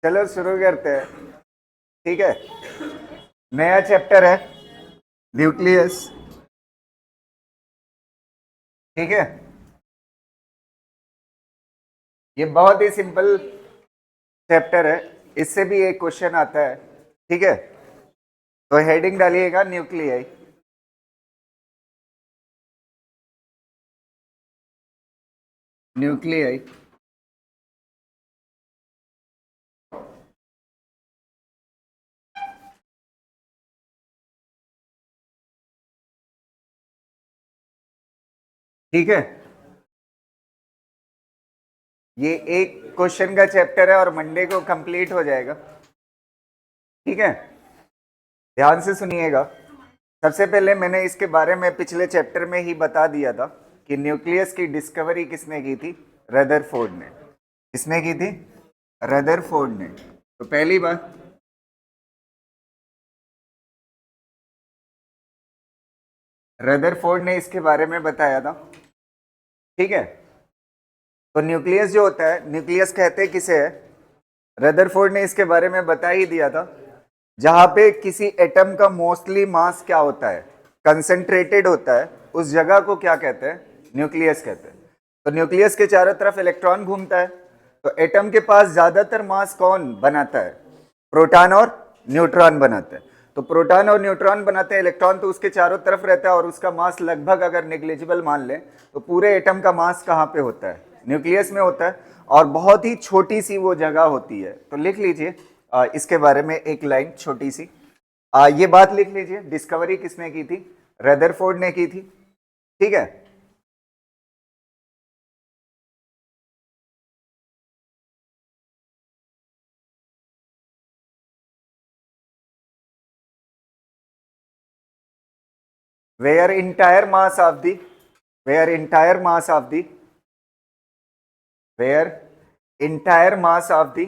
चलो शुरू करते हैं। ठीक है, नया चैप्टर है न्यूक्लियस। ठीक है, ये बहुत ही सिंपल चैप्टर है। इससे भी एक क्वेश्चन आता है। ठीक है, तो हेडिंग डालिएगा न्यूक्लियाई। न्यूक्लियाई। ठीक है, ये एक क्वेश्चन का चैप्टर है और मंडे को कंप्लीट हो जाएगा। ठीक है, ध्यान से सुनिएगा। सबसे पहले मैंने इसके बारे में पिछले चैप्टर में ही बता दिया था कि न्यूक्लियस की डिस्कवरी किसने की थी? रदरफोर्ड ने। किसने की थी? रदरफोर्ड ने। तो पहली बात, रदरफोर्ड ने इसके बारे में बताया था। ठीक है, तो न्यूक्लियस जो होता है, न्यूक्लियस कहते हैं किसे है? रदरफोर्ड ने इसके बारे में बता ही दिया था। जहां पे किसी एटम का मोस्टली मास क्या होता है? कंसंट्रेटेड होता है, उस जगह को क्या कहते हैं? न्यूक्लियस कहते हैं। तो न्यूक्लियस के चारों तरफ इलेक्ट्रॉन घूमता है। तो एटम के पास ज्यादातर मास कौन बनाता है? प्रोटॉन और न्यूट्रॉन बनाते हैं। तो प्रोटॉन और न्यूट्रॉन बनाते हैं, इलेक्ट्रॉन तो उसके चारों तरफ रहता है और उसका मास लगभग अगर नेग्लिजिबल मान लें तो पूरे एटम का मास कहाँ पे होता है? न्यूक्लियस में होता है। और बहुत ही छोटी सी वो जगह होती है। तो लिख लीजिए इसके बारे में एक लाइन छोटी सी। ये बात लिख लीजिए, डिस्कवरी किसने की थी? रदरफोर्ड ने की थी। ठीक है, where entire mass of the where entire mass of the where entire mass of the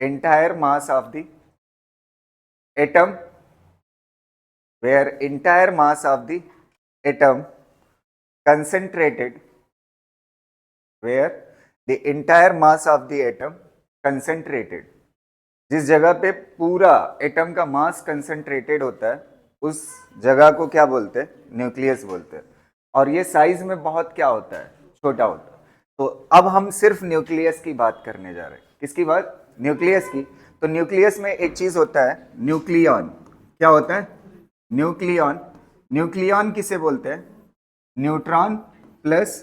entire mass of the atom where entire mass of the atom concentrated where the entire mass of the atom concentrated, जिस जगह पे पूरा atom का मास concentrated होता है उस जगह को क्या बोलते हैं? न्यूक्लियस बोलते हैं। और ये साइज में बहुत क्या होता है? छोटा होता है। तो अब हम सिर्फ न्यूक्लियस की बात करने जा रहे हैं। किसकी बात? न्यूक्लियस की। तो न्यूक्लियस में एक चीज होता है, न्यूक्लियॉन। क्या होता है? न्यूक्लियॉन। न्यूक्लियॉन किसे बोलते हैं? न्यूट्रॉन प्लस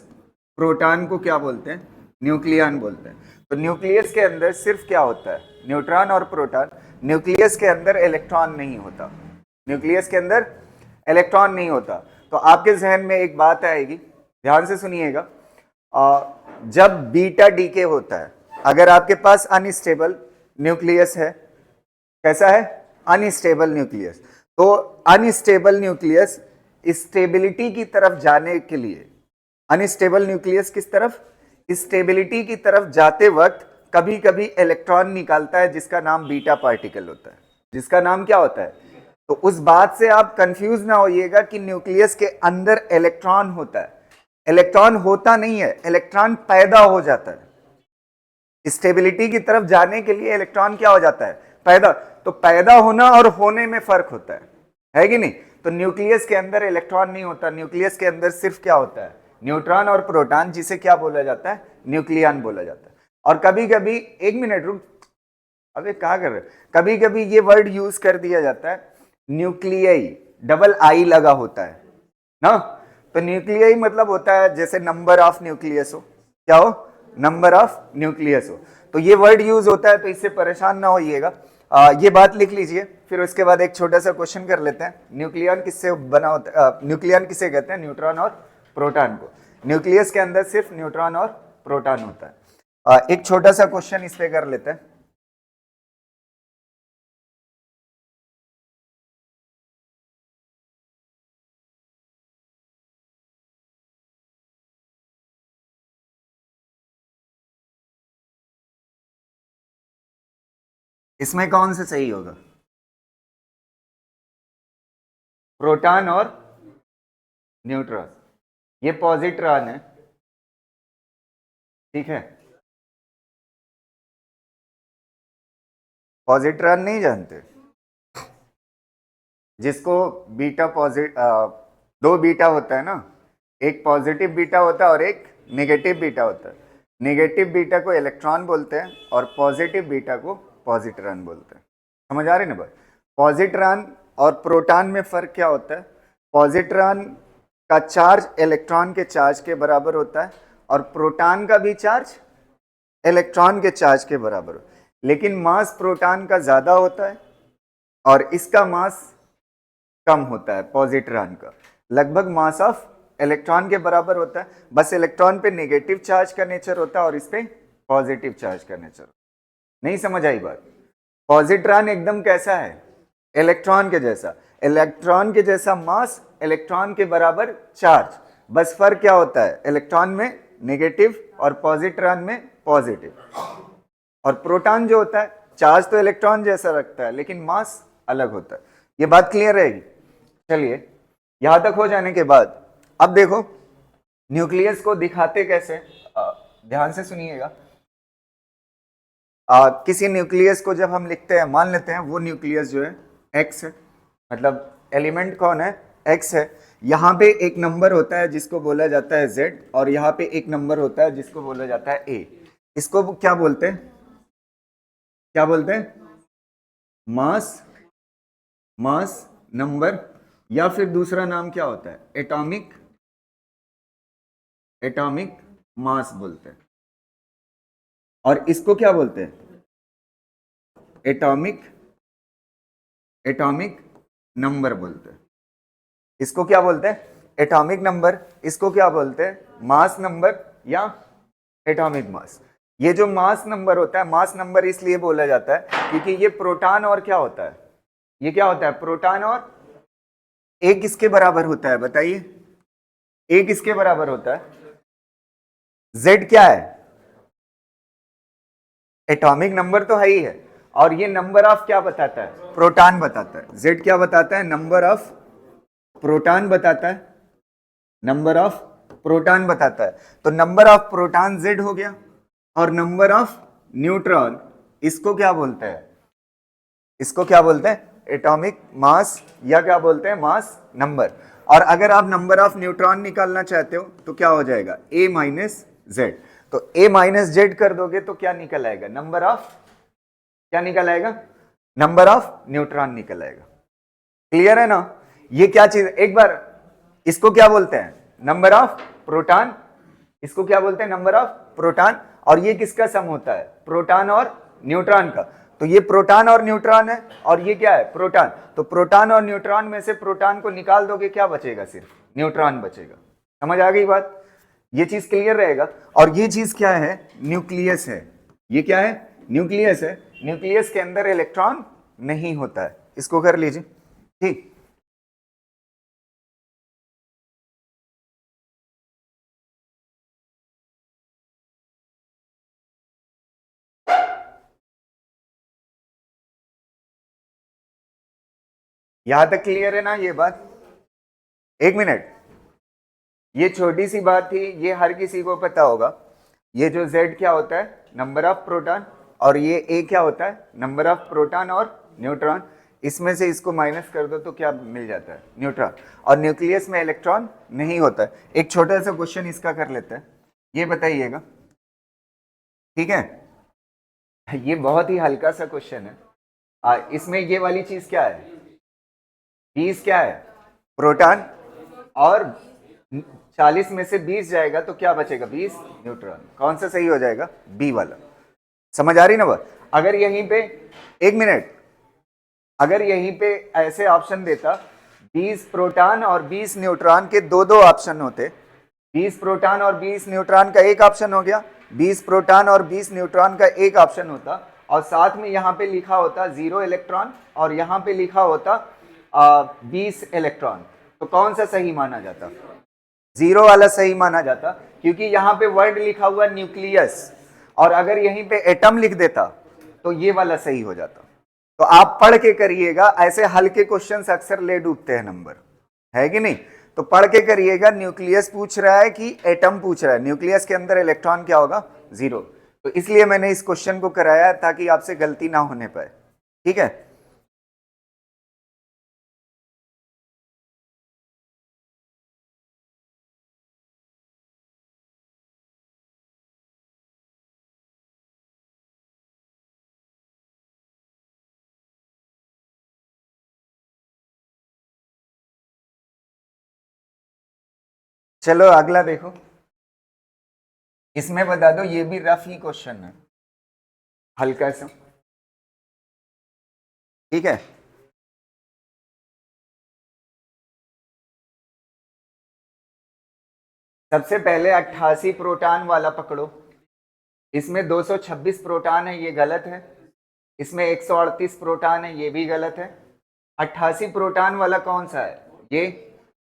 प्रोटॉन को क्या बोलते हैं? न्यूक्लियॉन बोलते हैं। तो न्यूक्लियस के अंदर सिर्फ क्या होता है? न्यूट्रॉन और प्रोटॉन। न्यूक्लियस के अंदर इलेक्ट्रॉन नहीं होता। न्यूक्लियस के अंदर इलेक्ट्रॉन नहीं होता। तो आपके जहन में एक बात आएगी, ध्यान से सुनिएगा। जब बीटा डीके होता है, अगर आपके पास अनस्टेबल न्यूक्लियस है, कैसा है? Unstable nucleus. तो अनस्टेबल न्यूक्लियस स्टेबिलिटी की तरफ जाने के लिए, अनस्टेबल न्यूक्लियस किस तरफ? स्टेबिलिटी की तरफ जाते वक्त कभी कभी इलेक्ट्रॉन निकालता है जिसका नाम बीटा पार्टिकल होता है। जिसका नाम क्या होता है? तो उस बात से आप कंफ्यूज ना होइएगा कि न्यूक्लियस के अंदर इलेक्ट्रॉन होता है। इलेक्ट्रॉन होता नहीं है, इलेक्ट्रॉन पैदा हो जाता है। स्टेबिलिटी की तरफ जाने के लिए इलेक्ट्रॉन क्या हो जाता है? पैदा। तो पैदा होना और होने में फर्क होता है कि नहीं? तो न्यूक्लियस के अंदर इलेक्ट्रॉन नहीं होता, न्यूक्लियस के अंदर सिर्फ क्या होता है? न्यूट्रॉन और प्रोटॉन, जिसे क्या बोला जाता है? न्यूक्लियन बोला जाता है। और कभी कभी, एक मिनट रुक, अबे क्या कर रहे? कभी कभी ये वर्ड यूज कर दिया जाता है, न्यूक्लियई, डबल आई लगा होता है ना। तो न्यूक्लियई मतलब होता है जैसे नंबर ऑफ न्यूक्लियस हो। क्या हो? नंबर ऑफ न्यूक्लियस हो। तो ये वर्ड यूज होता है, तो इससे परेशान ना होइएगा। ये बात लिख लीजिए। फिर उसके बाद एक छोटा सा क्वेश्चन कर लेते हैं। न्यूक्लियन किससे बना होता है? न्यूक्लियन किसे कहते हैं? न्यूट्रॉन और प्रोटॉन को। न्यूक्लियस के अंदर सिर्फ न्यूट्रॉन और प्रोटॉन होता है। एक छोटा सा क्वेश्चन इस पे कर लेते हैं। इसमें कौन से सही होगा? प्रोटॉन और न्यूट्रॉन। ये पॉजिट्रॉन है। ठीक है, पॉजिट्रॉन नहीं जानते? जिसको बीटा दो बीटा होता है ना, एक पॉजिटिव बीटा होता है और एक नेगेटिव बीटा होता है। नेगेटिव बीटा को इलेक्ट्रॉन बोलते हैं और पॉजिटिव बीटा को पॉजिट्रॉन बोलते हैं। समझ आ रही ना बात? पॉजिट्रॉन और प्रोटॉन में फर्क क्या होता है? पॉजिट्रॉन का चार्ज इलेक्ट्रॉन के चार्ज के बराबर होता है और प्रोटॉन का भी चार्ज इलेक्ट्रॉन के चार्ज के बराबर होता है, लेकिन मास प्रोटॉन का ज्यादा होता है और इसका मास कम होता है। पॉजिट्रॉन का लगभग मास ऑफ इलेक्ट्रॉन के बराबर होता है, बस इलेक्ट्रॉन पे नेगेटिव चार्ज का नेचर होता है और इस पे पॉजिटिव चार्ज का नेचर। नहीं समझ आई बात? पॉजिट्रॉन एकदम कैसा है? इलेक्ट्रॉन के जैसा। इलेक्ट्रॉन के जैसा मास, इलेक्ट्रॉन के बराबर चार्ज, बस फर्क क्या होता है? इलेक्ट्रॉन में नेगेटिव और पॉजिट्रॉन में पॉजिटिव। और प्रोटॉन जो होता है चार्ज तो इलेक्ट्रॉन जैसा रखता है लेकिन मास अलग होता है। ये बात क्लियर रहेगी? चलिए, यहां तक हो जाने के बाद अब देखो न्यूक्लियस को दिखाते कैसे, ध्यान से सुनिएगा। किसी न्यूक्लियस को जब हम लिखते हैं, मान लेते हैं वो न्यूक्लियस जो है एक्स है, मतलब एलिमेंट कौन है? एक्स है। यहाँ पे एक नंबर होता है जिसको बोला जाता है जेड और यहाँ पे एक नंबर होता है जिसको बोला जाता है ए। इसको क्या बोलते हैं? क्या बोलते हैं? मास, मास नंबर, या फिर दूसरा नाम क्या होता है? एटॉमिक, एटॉमिक मास बोलते हैं। और इसको क्या बोलते हैं? एटॉमिक, एटॉमिक नंबर बोलते हैं। इसको क्या बोलते हैं? Atomic number. इसको क्या बोलते हैं? मास नंबर या एटॉमिक मास। ये जो मास नंबर होता है, मास नंबर इसलिए बोला जाता है क्योंकि ये प्रोटॉन और क्या होता है? ये क्या होता है? प्रोटॉन और ए किसके बराबर होता है? बताइए, ए किसके बराबर होता है? जेड क्या है? एटॉमिक नंबर तो है ही है, और ये नंबर ऑफ क्या बताता है? प्रोटॉन बताता है। जेड क्या बताता है? नंबर ऑफ प्रोटॉन बताता है, नंबर ऑफ प्रोटॉन बताता है। तो नंबर ऑफ प्रोटॉन जेड हो गया, और नंबर ऑफ न्यूट्रॉन इसको क्या बोलते हैं? इसको क्या बोलते हैं? एटॉमिक मास, या क्या बोलते हैं? Mass number. और अगर आप नंबर ऑफ न्यूट्रॉन निकालना चाहते हो तो क्या हो जाएगा? A minus Z. तो ए माइनस जेड कर दोगे तो क्या निकल आएगा? नंबर ऑफ, क्या निकल आएगा? नंबर ऑफ न्यूट्रॉन निकल आएगा। क्लियर है ना? ये क्या चीज, एक बार इसको क्या बोलते हैं? Number of proton. इसको क्या बोलते हैं? Number of proton. और ये किसका सम होता है? प्रोटॉन और न्यूट्रॉन का। तो ये प्रोटॉन और न्यूट्रॉन है और ये क्या है? प्रोटॉन। तो प्रोटॉन और न्यूट्रॉन में से प्रोटॉन को निकाल दोगे, क्या बचेगा? सिर्फ न्यूट्रॉन बचेगा। समझ आ गई बात? ये चीज क्लियर रहेगा। और ये चीज क्या है? न्यूक्लियस है। ये क्या है? न्यूक्लियस है। न्यूक्लियस के अंदर इलेक्ट्रॉन नहीं होता है। इसको कर लीजिए, ठीक। यहां तक क्लियर है ना ये बात? एक मिनट, ये छोटी सी बात थी, ये हर किसी को पता होगा। ये जो Z क्या होता है? Number of proton. और ये A क्या होता है? नंबर ऑफ प्रोटॉन और न्यूट्रॉन। इसमें से इसको माइनस कर दो तो क्या मिल जाता है? न्यूट्रॉन। और न्यूक्लियस में इलेक्ट्रॉन नहीं होता है। एक छोटा सा क्वेश्चन इसका कर लेते हैं, ये बताइएगा, ठीक है? ये बहुत ही हल्का सा क्वेश्चन है। इसमें ये वाली चीज क्या है? 20 क्या है? प्रोटॉन। और 40 में से 20 जाएगा तो क्या बचेगा? 20 न्यूट्रॉन। कौन सा सही हो जाएगा? बी वाला। समझ आ रही ना बात? अगर यहीं पे, एक मिनट, अगर यहीं पे ऐसे ऑप्शन देता 20 प्रोटॉन और 20 न्यूट्रॉन के दो दो ऑप्शन होते, 20 प्रोटॉन और 20 न्यूट्रॉन का एक ऑप्शन हो गया, 20 प्रोटॉन और 20 न्यूट्रॉन का एक ऑप्शन होता, और साथ में यहाँ पे लिखा होता 0 इलेक्ट्रॉन और यहाँ पे लिखा होता 20 इलेक्ट्रॉन, तो कौन सा सही माना जाता? 0 वाला सही माना जाता, क्योंकि यहाँ पे वर्ड लिखा हुआ न्यूक्लियस, और अगर यहीं पे एटम लिख देता तो ये वाला सही हो जाता। तो आप पढ़ के करिएगा, ऐसे हल्के क्वेश्चंस अक्सर ले डूबते हैं नंबर, है कि नहीं? तो पढ़ के करिएगा, न्यूक्लियस पूछ रहा है कि एटम पूछ रहा है। न्यूक्लियस के अंदर इलेक्ट्रॉन क्या होगा? 0। तो इसलिए मैंने इस क्वेश्चन को कराया ताकि आपसे गलती ना होने पाए। ठीक है। चलो अगला देखो, इसमें बता दो, ये भी रफ ही क्वेश्चन है, हल्का सा, ठीक है। सबसे पहले 88 प्रोटॉन वाला पकड़ो, इसमें 226 प्रोटॉन है, ये गलत है। इसमें 138 प्रोटॉन है, ये भी गलत है। 88 प्रोटॉन वाला कौन सा है, ये।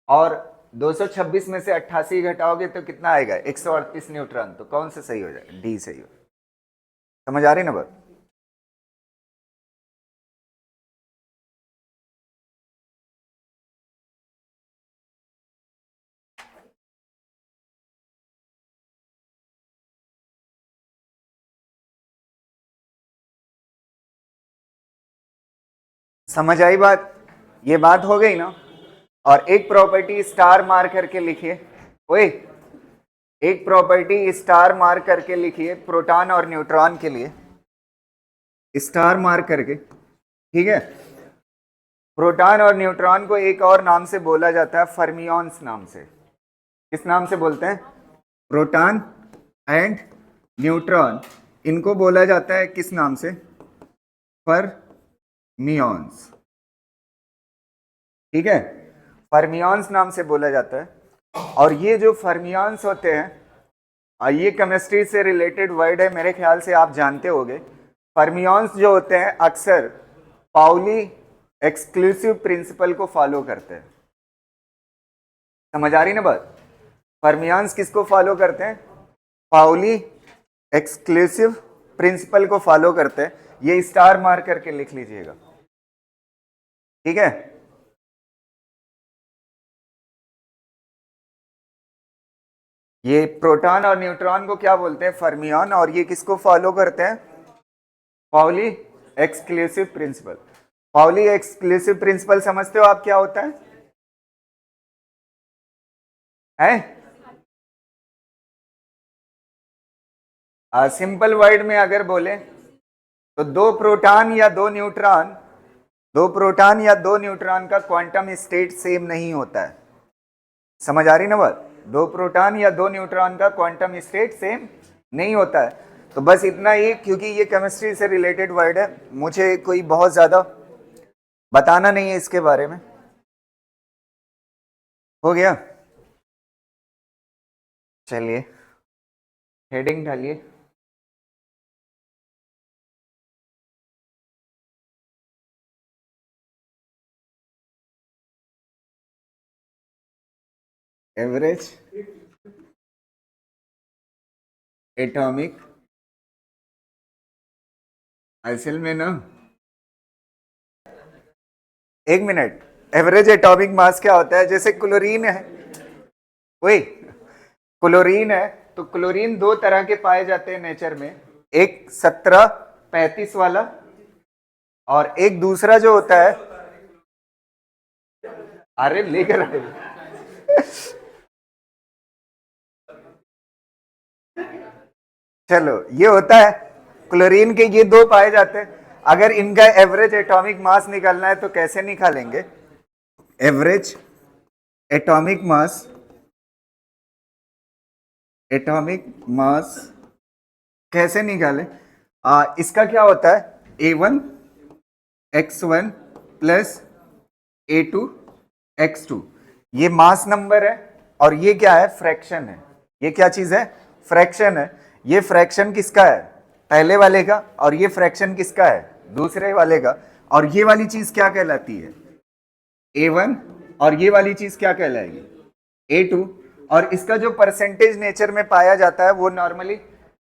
और 226 में से 88 घटाओगे तो कितना आएगा, 138 न्यूट्रॉन। तो कौन सा सही हो जाएगा, डी सही हो। समझ आ रही ना बात। समझ आई बात, ये बात हो गई ना। और एक प्रॉपर्टी स्टार मार करके लिखिए, ओए एक प्रॉपर्टी स्टार मार करके लिखिए प्रोटॉन और न्यूट्रॉन के लिए, स्टार मार करके, ठीक है। प्रोटॉन और न्यूट्रॉन को एक और नाम से बोला जाता है, फर्मियॉन्स नाम से। किस नाम से बोलते हैं, प्रोटॉन एंड न्यूट्रॉन, इनको बोला जाता है किस नाम से, फर्मियॉन्स, ठीक है। फर्मियॉन्स नाम से बोला जाता है। और ये जो फर्मियॉन्स होते हैं, ये केमिस्ट्री से रिलेटेड वर्ड है, मेरे ख्याल से आप जानते होंगे। फर्मियॉन्स जो होते हैं अक्सर पाउली एक्सक्लूसिव प्रिंसिपल को फॉलो करते हैं। समझ आ रही ना बात। फर्मियॉन्स किसको फॉलो करते हैं, पाउली एक्सक्लूसिव प्रिंसिपल को फॉलो करते हैं। ये स्टार मार करके लिख लीजिएगा, ठीक है। ये प्रोटॉन और न्यूट्रॉन को क्या बोलते हैं, फर्मियॉन। और ये किसको फॉलो करते हैं, Pauli exclusive principle. Pauli exclusive principle समझते हो आप क्या होता है, सिंपल वर्ड में अगर बोले तो दो प्रोटॉन या दो न्यूट्रॉन, दो प्रोटॉन या दो न्यूट्रॉन का क्वांटम स्टेट सेम नहीं होता है। समझ आ रही ना बात। दो प्रोटॉन या दो न्यूट्रॉन का क्वांटम स्टेट सेम नहीं होता है। तो बस इतना ही, क्योंकि ये केमिस्ट्री से रिलेटेड वर्ड है, मुझे कोई बहुत ज्यादा बताना नहीं है इसके बारे में। हो गया, चलिए हेडिंग डालिए। एवरेज एटॉमिक, असल में ना, एक मिनट, एवरेज एटॉमिक मास क्या होता है, जैसे क्लोरीन है, वही क्लोरीन है, तो क्लोरीन दो तरह के पाए जाते हैं नेचर में, एक 1735 वाला और एक दूसरा जो होता है, अरे लेकर आए, चलो ये होता है क्लोरीन के, ये दो पाए जाते हैं। अगर इनका एवरेज एटॉमिक मास निकालना है तो कैसे निकालेंगे, एवरेज एटॉमिक मास, एटॉमिक मास कैसे निकाले, इसका क्या होता है, A1 x1 plus A2 x2, ये मास नंबर है और ये क्या है, फ्रैक्शन है। ये क्या चीज है, फ्रैक्शन है। ये फ्रैक्शन किसका है, पहले वाले का, और ये फ्रैक्शन किसका है, दूसरे वाले का। और ये वाली चीज क्या कहलाती है, A1, और ये वाली चीज क्या कहलाएगी, A2। और इसका जो परसेंटेज नेचर में पाया जाता है वो नॉर्मली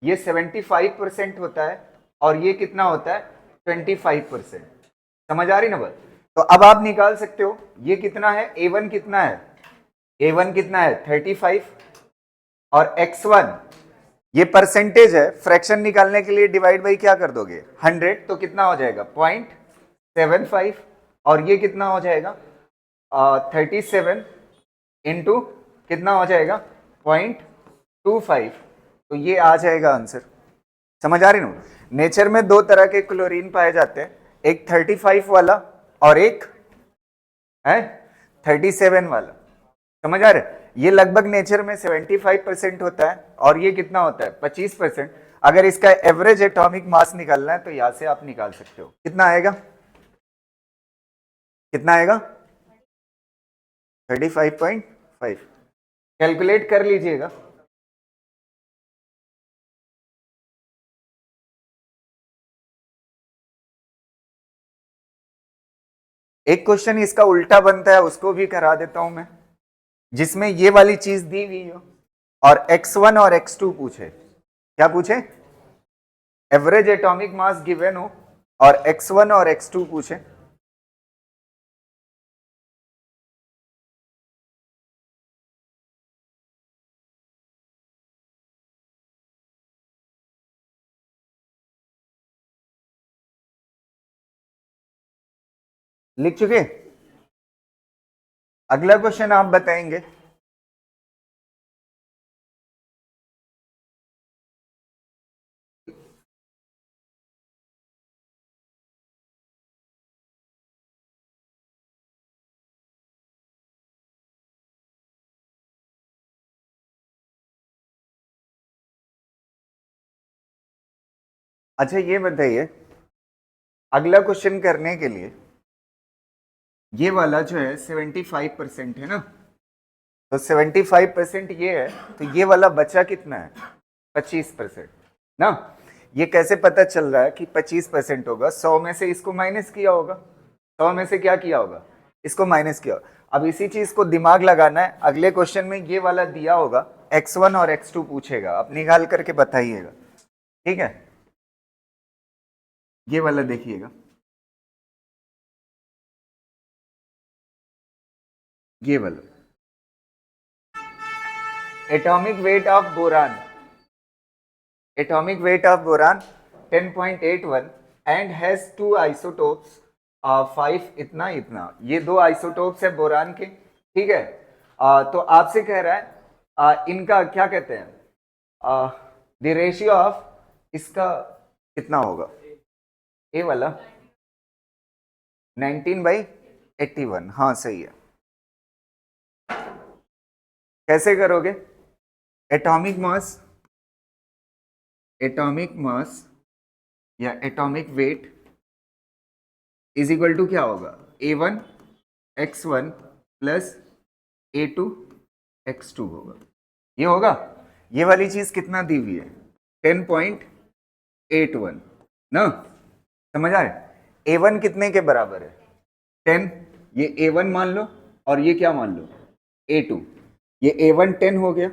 ये 75% होता है और ये कितना होता है, 25%। समझ आ रही ना बात। तो अब आप निकाल सकते हो ये कितना है, A1 कितना है, A1 कितना है 35, और X1 ये परसेंटेज है, फ्रैक्शन निकालने के लिए डिवाइड बाई क्या कर दोगे, 100, तो कितना हो जाएगा, 0.5। 75 और ये कितना हो जाएगा 37 इंटू कितना हो जाएगा 0.25, तो ये आ जाएगा आंसर। समझ आ रही ना? नेचर में दो तरह के क्लोरीन पाए जाते हैं, एक 35 वाला और एक है 37 वाला। समझ आ रहे? ये लगभग नेचर में 75% होता है और ये कितना होता है 25%। अगर इसका एवरेज एटॉमिक मास निकालना है तो यहां से आप निकाल सकते हो। कितना आएगा, कितना आएगा 35.5। कैलकुलेट कर लीजिएगा। एक क्वेश्चन इसका उल्टा बनता है, उसको भी करा देता हूं मैं, जिसमें ये वाली चीज दी हुई हो और x1 और x2 पूछे। क्या पूछे? एवरेज एटॉमिक मास गिवन हो और x1 और x2 पूछे। लिख चुके? अगला क्वेश्चन आप बताएंगे। अच्छा ये बताइए, अगला क्वेश्चन करने के लिए ये वाला जो है 75% है ना, तो 75% ये है, तो ये वाला बचा कितना है 25% ना। ये कैसे पता चल रहा है कि 25% होगा? 100 में से इसको माइनस किया होगा, 100 में से क्या किया होगा, इसको माइनस किया होगा। अब इसी चीज को दिमाग लगाना है, अगले क्वेश्चन में ये वाला दिया होगा x1 और x2 पूछेगा, आप निकाल करके बताइएगा। ठीक है, ये वाला देखिएगा, ये वाला atomic weight of boron, atomic weight of boron 10.81 and has two isotopes 5 इतना इतना, ये दो आइसोटोप्स है बोरान के। ठीक है, तो आपसे कह रहा है इनका क्या कहते हैं द रेशियो ऑफ इसका कितना होगा, ए वाला 19/81। हाँ सही है। कैसे करोगे? एटॉमिक मास, एटॉमिक मास या atomic weight is equal to क्या होगा, A1 x1 plus A2 x2 होगा। ये होगा, ये वाली चीज कितना दी हुई है 10.81 ना। समझ आ रहे? A1 कितने के बराबर है 10, ये A1 मान लो और ये क्या मान लो A2, ये A1 10 हो गया।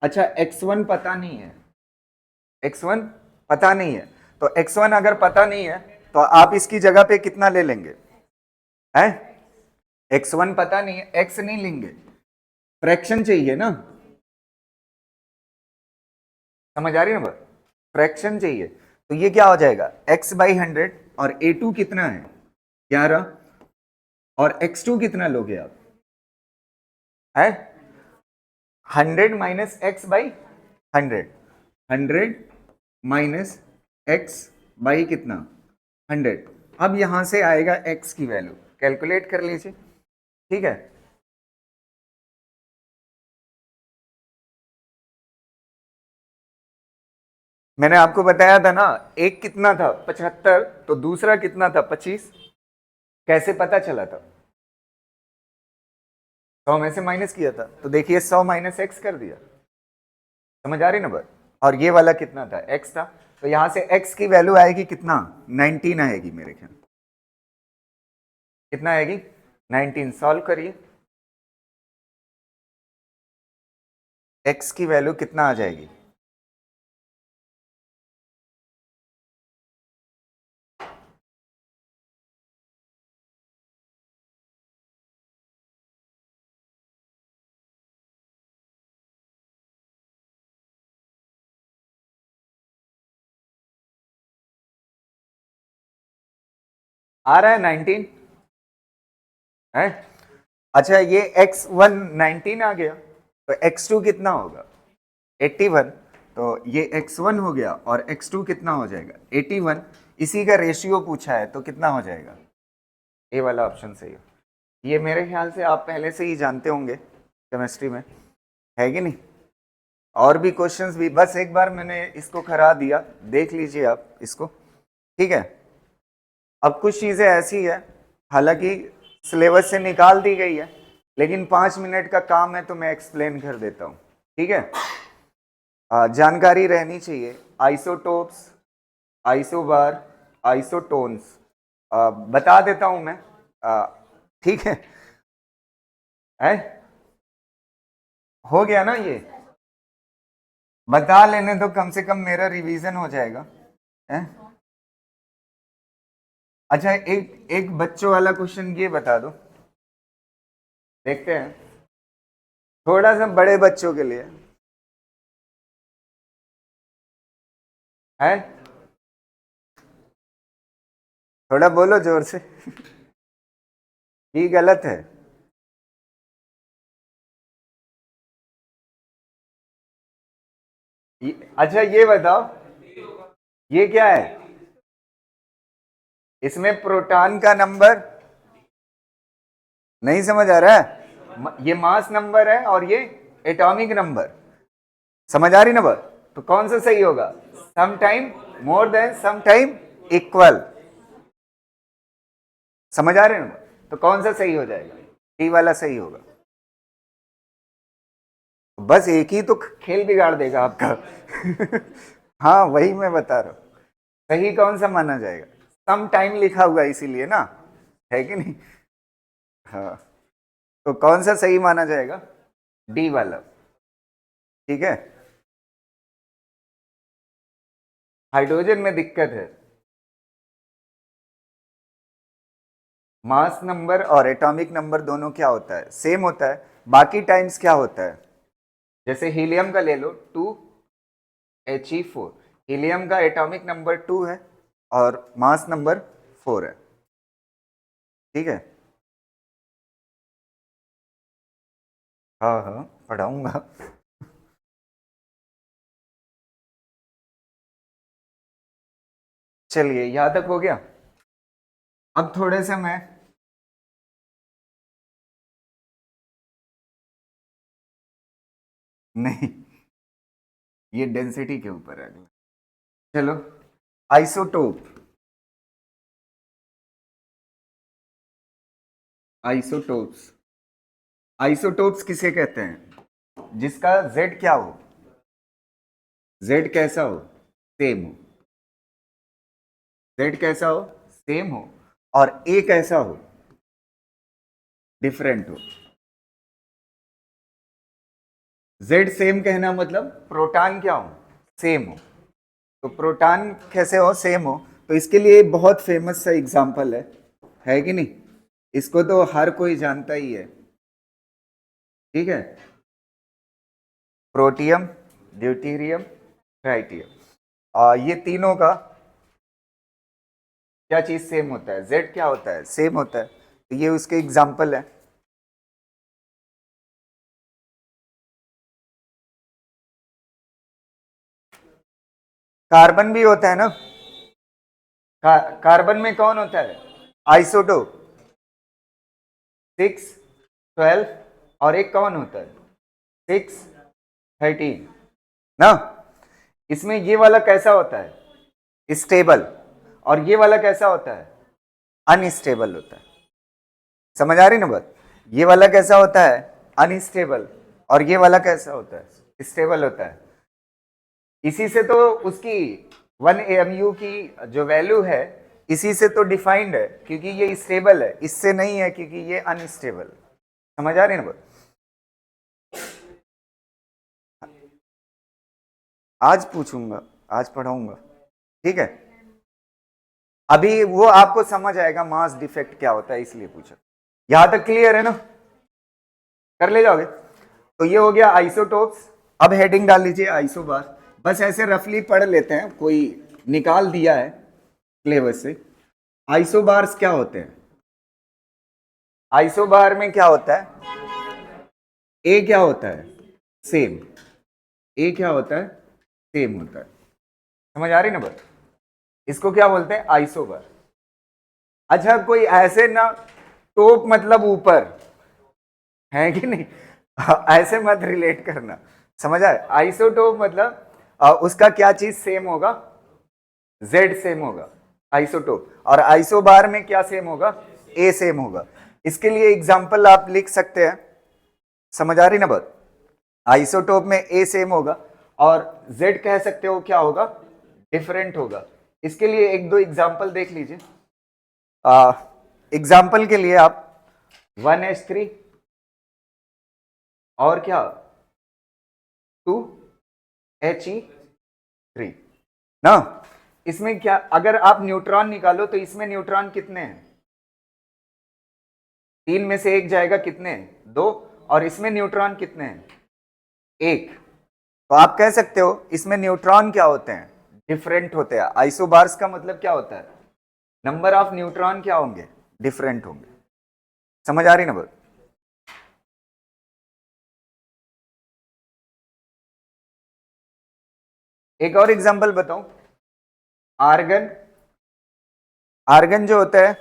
अच्छा x1 पता नहीं है, x1 पता नहीं है, तो x1 अगर पता नहीं है तो आप इसकी जगह पे कितना ले लेंगे, है x1 पता नहीं है, x नहीं लेंगे, फ्रैक्शन चाहिए ना। समझ आ रही है ना? फ्रैक्शन चाहिए, तो ये क्या हो जाएगा x/100 और A2 कितना है 11 और x2 कितना लोगे आप, है 100 minus x/100, 100 minus x by कितना 100। अब यहां से आएगा x की वैल्यू, कैलकुलेट कर लीजिए। ठीक है, मैंने आपको बताया था ना, एक कितना था 75 तो दूसरा कितना था 25। कैसे पता चला था, 100 में से माइनस किया था, तो देखिए 100 माइनस एक्स कर दिया। समझ आ रही ना बात? और ये वाला कितना था x था, तो यहां से x की वैल्यू आएगी कितना 19 आएगी मेरे ख्याल। कितना आएगी 19। सॉल्व करिए, x की वैल्यू कितना आ जाएगी आ रहा है 19 है। अच्छा ये x1 19 आ गया, तो x2 कितना होगा 81, तो ये x1 हो गया और x2 कितना हो जाएगा 81। इसी का रेशियो पूछा है तो कितना हो जाएगा, ए वाला ऑप्शन सही हो। ये मेरे ख्याल से आप पहले से ही जानते होंगे केमिस्ट्री में, है कि नहीं। और भी क्वेश्चंस भी, बस एक बार मैंने इसको करा दिया, देख लीजिए आप इसको, ठीक है। अब कुछ चीजें ऐसी है, हालांकि सिलेबस से निकाल दी गई है, लेकिन 5 मिनट का काम है तो मैं एक्सप्लेन कर देता हूँ, ठीक है। जानकारी रहनी चाहिए, आइसोटोप्स, आइसोबार, आइसोटोन्स, बता देता हूं मैं, ठीक है, हो गया ना ये, बता लेने तो कम से कम मेरा रिवीजन हो जाएगा, है। अच्छा एक एक बच्चों वाला क्वेश्चन ये बता दो, देखते हैं, थोड़ा सा बड़े बच्चों के लिए है, थोड़ा बोलो जोर से ये गलत है। अच्छा ये बताओ, ये क्या है, इसमें प्रोटॉन का नंबर नहीं समझ आ रहा है, ये मास नंबर है और ये एटॉमिक नंबर, समझ आ रही ना बात। तो कौन सा सही होगा, some time more than some time equal, समझ आ रहे ना, तो कौन सा सही हो जाएगा, डी वाला सही होगा। बस एक ही तो खेल बिगाड़ देगा आपका हाँ वही मैं बता रहा हूं, सही कौन सा माना जाएगा, सम टाइम लिखा हुआ इसीलिए ना, है कि नहीं। हाँ तो कौन सा सही माना जाएगा, डी वाला, ठीक है। हाइड्रोजन में दिक्कत है, मास नंबर और एटॉमिक नंबर दोनों क्या होता है, सेम होता है, बाकी टाइम्स क्या होता है, जैसे हीलियम का ले लो 2He4, हीलियम का एटॉमिक नंबर 2 है और मास नंबर 4 है, ठीक है। हाँ हाँ पढ़ाऊंगा चलिए यहां तक हो गया। अब थोड़े से मैं, नहीं ये डेंसिटी के ऊपर है, चलो आइसोटोप, आइसोटोप्स, आइसोटोप्स किसे कहते हैं, जिसका Z क्या हो, Z कैसा हो, सेम हो, Z कैसा हो, सेम हो, और A कैसा हो, डिफरेंट हो। Z सेम कहना मतलब प्रोटॉन क्या हो, सेम हो, तो प्रोटॉन कैसे हो, सेम हो, तो इसके लिए बहुत फेमस सा एग्जांपल है कि नहीं, इसको तो हर कोई जानता ही है, ठीक है। प्रोटियम, ड्यूटीरियम, ट्राइटियम, ये तीनों का क्या चीज सेम होता है, Z क्या होता है, सेम होता है, तो ये उसके एग्जाम्पल है। कार्बन भी होता है ना, कार्बन में कौन होता है, आइसोटोप 6 12, और एक कौन होता है 6 13 ना। इसमें ये वाला कैसा होता है, स्टेबल, और ये वाला कैसा होता है, अनस्टेबल होता है, समझ आ रही ना बात। ये वाला कैसा होता है, अनस्टेबल, और ये वाला कैसा होता है, स्टेबल होता है। इसी से तो उसकी 1 AMU की जो वैल्यू है, इसी से तो डिफाइंड है, क्योंकि ये स्टेबल है, इससे नहीं है क्योंकि ये अनस्टेबल, समझ आ रही ना बात। आज पूछूंगा, आज पढ़ाऊंगा, ठीक है। अभी वो आपको समझ आएगा मास डिफेक्ट क्या होता है, इसलिए पूछा। यहां तक क्लियर है ना, कर ले जाओगे। तो ये हो गया आइसोटोप्स। अब हेडिंग डाल लीजिए आइसोबार, बस ऐसे रफली पढ़ लेते हैं, कोई निकाल दिया है सिलेबस से, आइसोबार्स क्या होते हैं? आइसोबार में क्या होता है? ए क्या होता है? सेम। ए क्या होता है? सेम होता है। समझ आ रही ना बात? इसको क्या बोलते हैं? आइसोबार। अच्छा, कोई ऐसे ना, टॉप मतलब ऊपर, है कि नहीं? ऐसे मत रिलेट करना, समझ आए? आइसोटोप मतलब उसका क्या चीज सेम होगा? जेड सेम होगा आइसोटोप। और आइसोबार में क्या सेम होगा? ए सेम होगा। इसके लिए एग्जांपल आप लिख सकते हैं। समझ आ रही ना बात? आइसोटोप में ए सेम होगा और जेड कह सकते हो क्या होगा? डिफरेंट होगा। इसके लिए एक दो एग्जांपल देख लीजिए। एग्जांपल के लिए आप 1s3 और क्या 2He3 ना। इसमें क्या, अगर आप न्यूट्रॉन निकालो तो इसमें न्यूट्रॉन कितने हैं? 3 में से एक जाएगा, कितने हैं? 2। और इसमें न्यूट्रॉन कितने हैं? 1। तो आप कह सकते हो इसमें न्यूट्रॉन क्या होते हैं? डिफरेंट होते हैं। आइसोबार्स का मतलब क्या होता है? नंबर ऑफ न्यूट्रॉन क्या होंगे? डिफरेंट होंगे। समझ आ रही ना बात? एक और एग्जांपल बताऊं। आर्गन। आर्गन जो होता है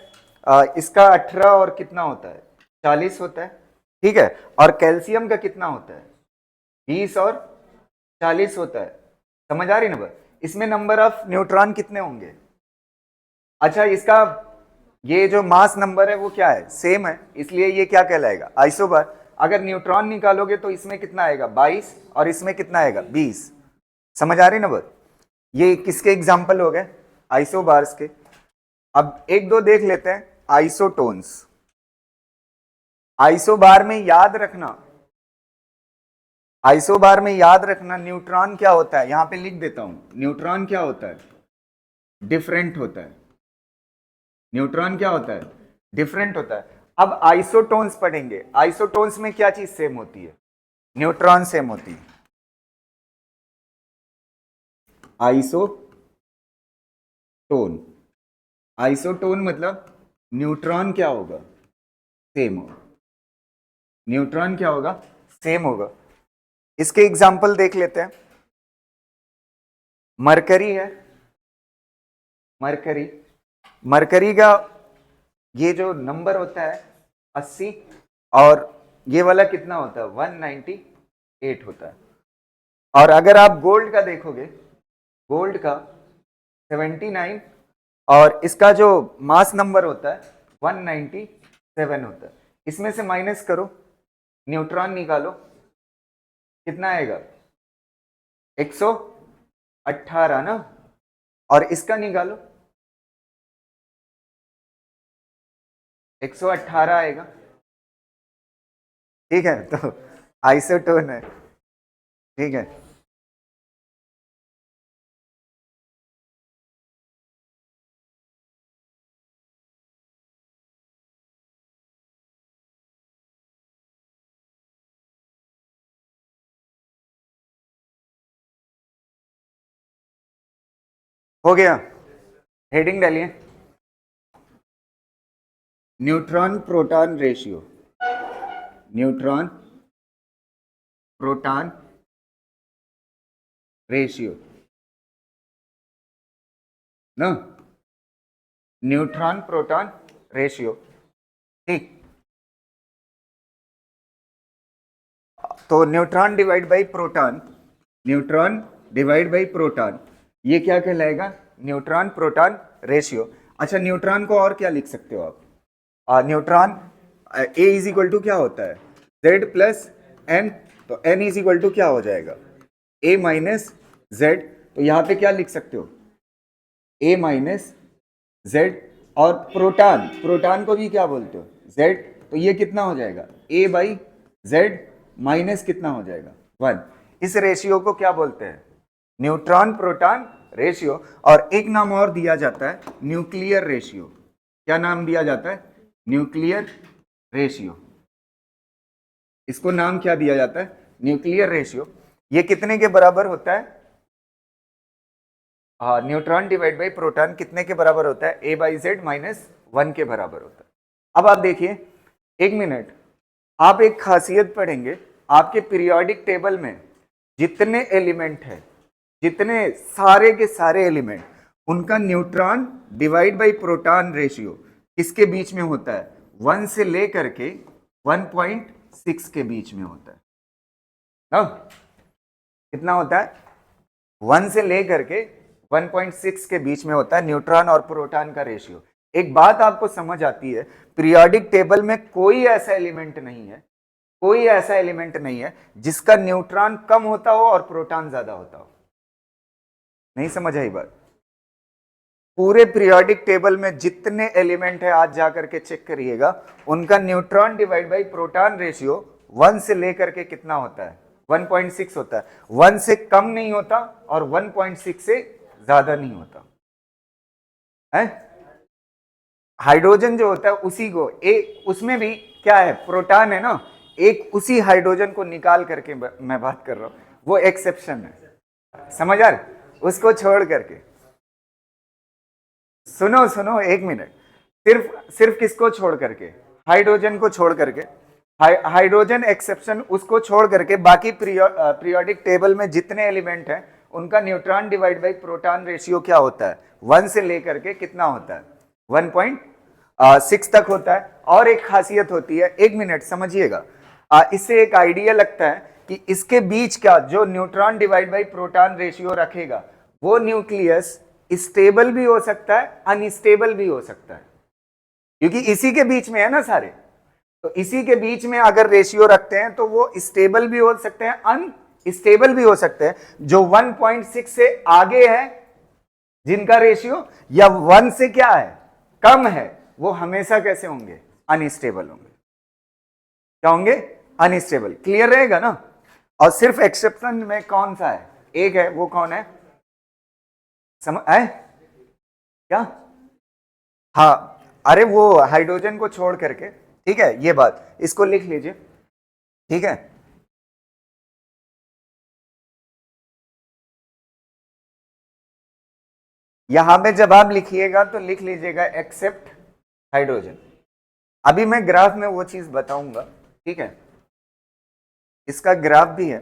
इसका 18 और कितना होता है? 40 होता है, ठीक है। और कैल्शियम का कितना होता है? 20 और 40 होता है। समझ आ रही ना बात? इसमें नंबर ऑफ न्यूट्रॉन कितने होंगे? अच्छा, इसका ये जो मास नंबर है वो क्या है? सेम है, इसलिए ये क्या कहलाएगा? आइसोबार। अगर न्यूट्रॉन निकालोगे तो इसमें कितना आएगा? 22 और इसमें कितना आएगा? 20। समझ आ रही ना बात? ये किसके एग्जाम्पल हो गए? आइसोबार्स के। अब एक दो देख लेते हैं। आइसोटोन्स। आइसोबार में याद रखना, आइसोबार में याद रखना न्यूट्रॉन क्या होता है? यहां पे लिख देता हूं। न्यूट्रॉन क्या होता है? डिफरेंट होता है। न्यूट्रॉन क्या होता है? डिफरेंट होता है। अब आइसोटोन्स पढ़ेंगे। आइसोटोन्स में क्या चीज सेम होती है? न्यूट्रॉन सेम होती है। आइसोटोन। आइसोटोन मतलब न्यूट्रॉन क्या होगा? सेम होगा। न्यूट्रॉन क्या होगा? सेम होगा। इसके एग्जाम्पल देख लेते हैं। मरकरी है। मरकरी। मरकरी का ये जो नंबर होता है 80 और ये वाला कितना होता है? 198 होता है। और अगर आप गोल्ड का देखोगे, गोल्ड का 79 और इसका जो मास नंबर होता है 197 होता है। इसमें से माइनस करो, न्यूट्रॉन निकालो, कितना आएगा? 118 ना। और इसका निकालो, 118 आएगा, ठीक है। तो आइसोटोन है, ठीक है। हो गया। हेडिंग डालिए। Neutron proton ratio. Neutron proton ratio ना। न्यूट्रॉन प्रोटॉन रेशियो, ठीक। तो neutron divide by proton, neutron divide by proton, ये क्या कहलाएगा? Neutron proton ratio. अच्छा, न्यूट्रॉन को और क्या लिख सकते हो आप? Neutron A is equal to क्या होता है? Z plus N. तो एन इज इक्वल टू क्या हो जाएगा? A minus Z. तो यहां पे क्या लिख सकते हो? A minus Z. और प्रोटॉन, प्रोटॉन को भी क्या बोलते हो? जेड। तो ये कितना हो जाएगा? ए बाई जेड माइनस कितना हो जाएगा? 1। इस रेशियो को क्या बोलते हैं? Neutron proton ratio. और एक नाम और दिया जाता है, न्यूक्लियर रेशियो। क्या नाम दिया जाता है? Nuclear ratio. इसको नाम क्या दिया जाता है? Nuclear ratio. ये कितने के बराबर होता है? न्यूट्रॉन डिवाइड बाई प्रोटॉन कितने के बराबर होता है? A/Z - 1 के बराबर होता है। अब आप देखिए, एक मिनट, आप एक खासियत पढ़ेंगे, आपके पीरियोडिक टेबल में जितने एलिमेंट है, जितने सारे के सारे एलिमेंट, उनका neutron divide by proton ratio किसके बीच में होता है? 1 से लेकर के 1.6 के बीच में होता है ना? कितना होता है? 1 से लेकर के 1.6 के बीच में होता है न्यूट्रॉन और प्रोटॉन का रेशियो। एक बात आपको समझ आती है, पीरियोडिक टेबल में कोई ऐसा एलिमेंट नहीं है, कोई ऐसा एलिमेंट नहीं है जिसका न्यूट्रॉन कम होता हो और प्रोटॉन ज्यादा होता हो। नहीं समझ आई बात? पूरे पीरियोडिक टेबल में जितने एलिमेंट है, आज जाकर के चेक करिएगा, उनका neutron divide by proton ratio 1 से लेकर के कितना होता है? 1.6 होता है। 1 से कम नहीं होता और 1.6 से ज्यादा नहीं होता है। हाइड्रोजन जो होता है उसी को उसमें भी क्या है? प्रोटॉन है ना, एक उसी हाइड्रोजन को निकाल करके मैं बात कर रहा हूं, वो एक्सेप्शन है। समझ आ रहा? उसको छोड़ करके, सुनो सुनो एक मिनट, सिर्फ किसको छोड़ करके? हाइड्रोजन को छोड़ करके, हाइड्रोजन एक्सेप्शन, उसको छोड़ करके बाकी पीरियोडिक टेबल में जितने एलिमेंट हैं उनका neutron divide by proton ratio क्या होता है? 1 से लेकर के कितना होता है? 1.6 तक होता है। और एक खासियत होती है, एक मिनट समझिएगा, इससे एक आइडिया लगता है कि इसके बीच का जो neutron divide by proton ratio रखेगा, वो न्यूक्लियस स्टेबल भी हो सकता है, अनस्टेबल भी हो सकता है, क्योंकि इसी के बीच में है ना सारे। तो इसी के बीच में अगर रेशियो रखते हैं तो वो स्टेबल भी हो सकते हैं, अनस्टेबल भी हो सकते हैं। जो 1.6 से आगे है जिनका रेशियो, या 1 से क्या है? कम है, वो हमेशा कैसे होंगे? अनस्टेबल होंगे। क्या होंगे? अनस्टेबल। क्लियर रहेगा ना? और सिर्फ एक्सेप्शन में कौन सा है? एक है, वो कौन है? समझ है क्या? हाँ, अरे वो हाइड्रोजन को छोड़ करके, ठीक है, ये बात इसको लिख लीजिए, ठीक है। यहां पे जब आप लिखिएगा तो लिख लीजिएगा एक्सेप्ट हाइड्रोजन। अभी मैं ग्राफ में वो चीज बताऊंगा, ठीक है, इसका ग्राफ भी है।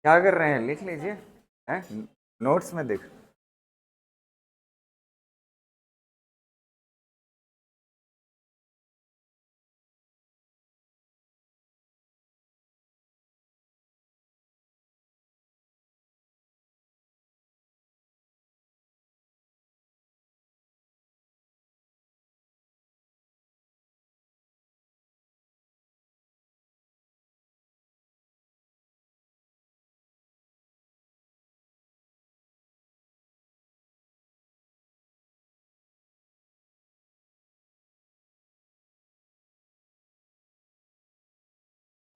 क्या कर रहे हैं? लिख लीजिए, हैं? नोट्स में देख।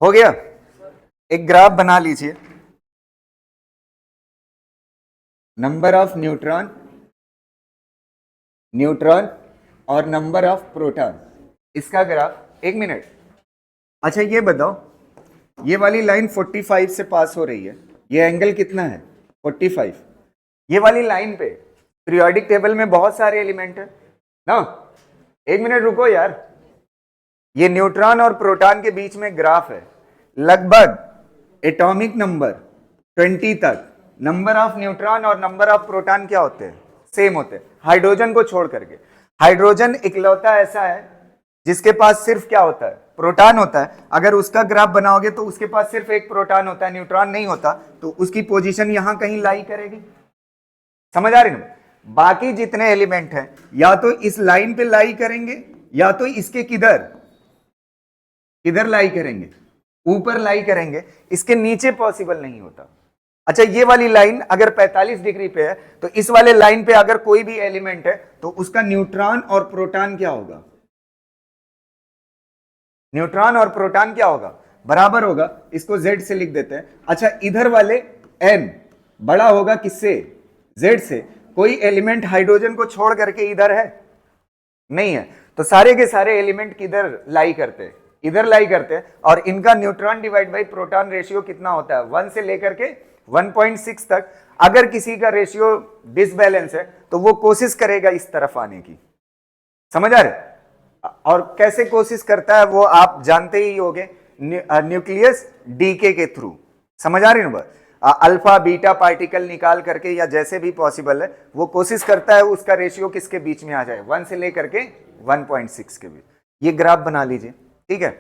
हो गया? एक ग्राफ बना लीजिए, नंबर ऑफ न्यूट्रॉन और नंबर ऑफ प्रोटॉन, इसका ग्राफ। एक मिनट, अच्छा ये बताओ, ये वाली लाइन 45 से पास हो रही है, ये एंगल कितना है? 45। ये वाली लाइन पे पीरियोडिक टेबल में बहुत सारे एलिमेंट है ना। एक मिनट रुको यार, ये न्यूट्रॉन और प्रोटॉन के बीच में ग्राफ है, लगभग एटॉमिक नंबर 20 तक नंबर ऑफ न्यूट्रॉन और नंबर ऑफ प्रोटॉन क्या होते हैं? सेम होते हैं, हाइड्रोजन को छोड़ करके। हाइड्रोजन इकलौता ऐसा है जिसके पास सिर्फ क्या होता है? प्रोटॉन होता है। अगर उसका ग्राफ बनाओगे तो उसके पास सिर्फ एक प्रोटॉन होता है, न्यूट्रॉन नहीं होता, तो उसकी पोजीशन यहां कहीं लाई करेगी। समझ आ रही ना? बाकी जितने एलिमेंट हैं या तो इस लाइन पे लाई करेंगे, या तो इसके किधर लाई करेंगे? ऊपर लाई करेंगे, इसके नीचे पॉसिबल नहीं होता। अच्छा, ये वाली लाइन अगर 45 डिग्री पे है, तो इस वाले लाइन पे अगर कोई भी एलिमेंट है तो उसका न्यूट्रॉन और प्रोटॉन क्या होगा? न्यूट्रॉन और प्रोटॉन क्या होगा? बराबर होगा। इसको Z से लिख देते हैं। अच्छा, इधर वाले N बड़ा होगा किससे? जेड से कोई एलिमेंट हाइड्रोजन को छोड़ करके इधर है? नहीं है। तो सारे के सारे एलिमेंट किधर लाई करते हैं? इधर लाई करते हैं। और इनका neutron divide by proton ratio कितना होता है? 1 से लेकर के 1.6 तक। अगर किसी का रेशियो डिसबैलेंस है तो वो कोशिश करेगा इस तरफ आने की। समझ आ रहे? और कैसे कोशिश करता है वो आप जानते ही होंगे, न्यूक्लियस डीके के थ्रू। समझ आ रही ना बात? अल्फा बीटा पार्टिकल निकाल करके या जैसे भी पॉसिबल है वो कोशिश करता है उसका रेशियो किसके बीच में आ जाए? 1 से लेकर के 1.6 के बीच। ये ग्राफ बना लीजिए, ठीक है।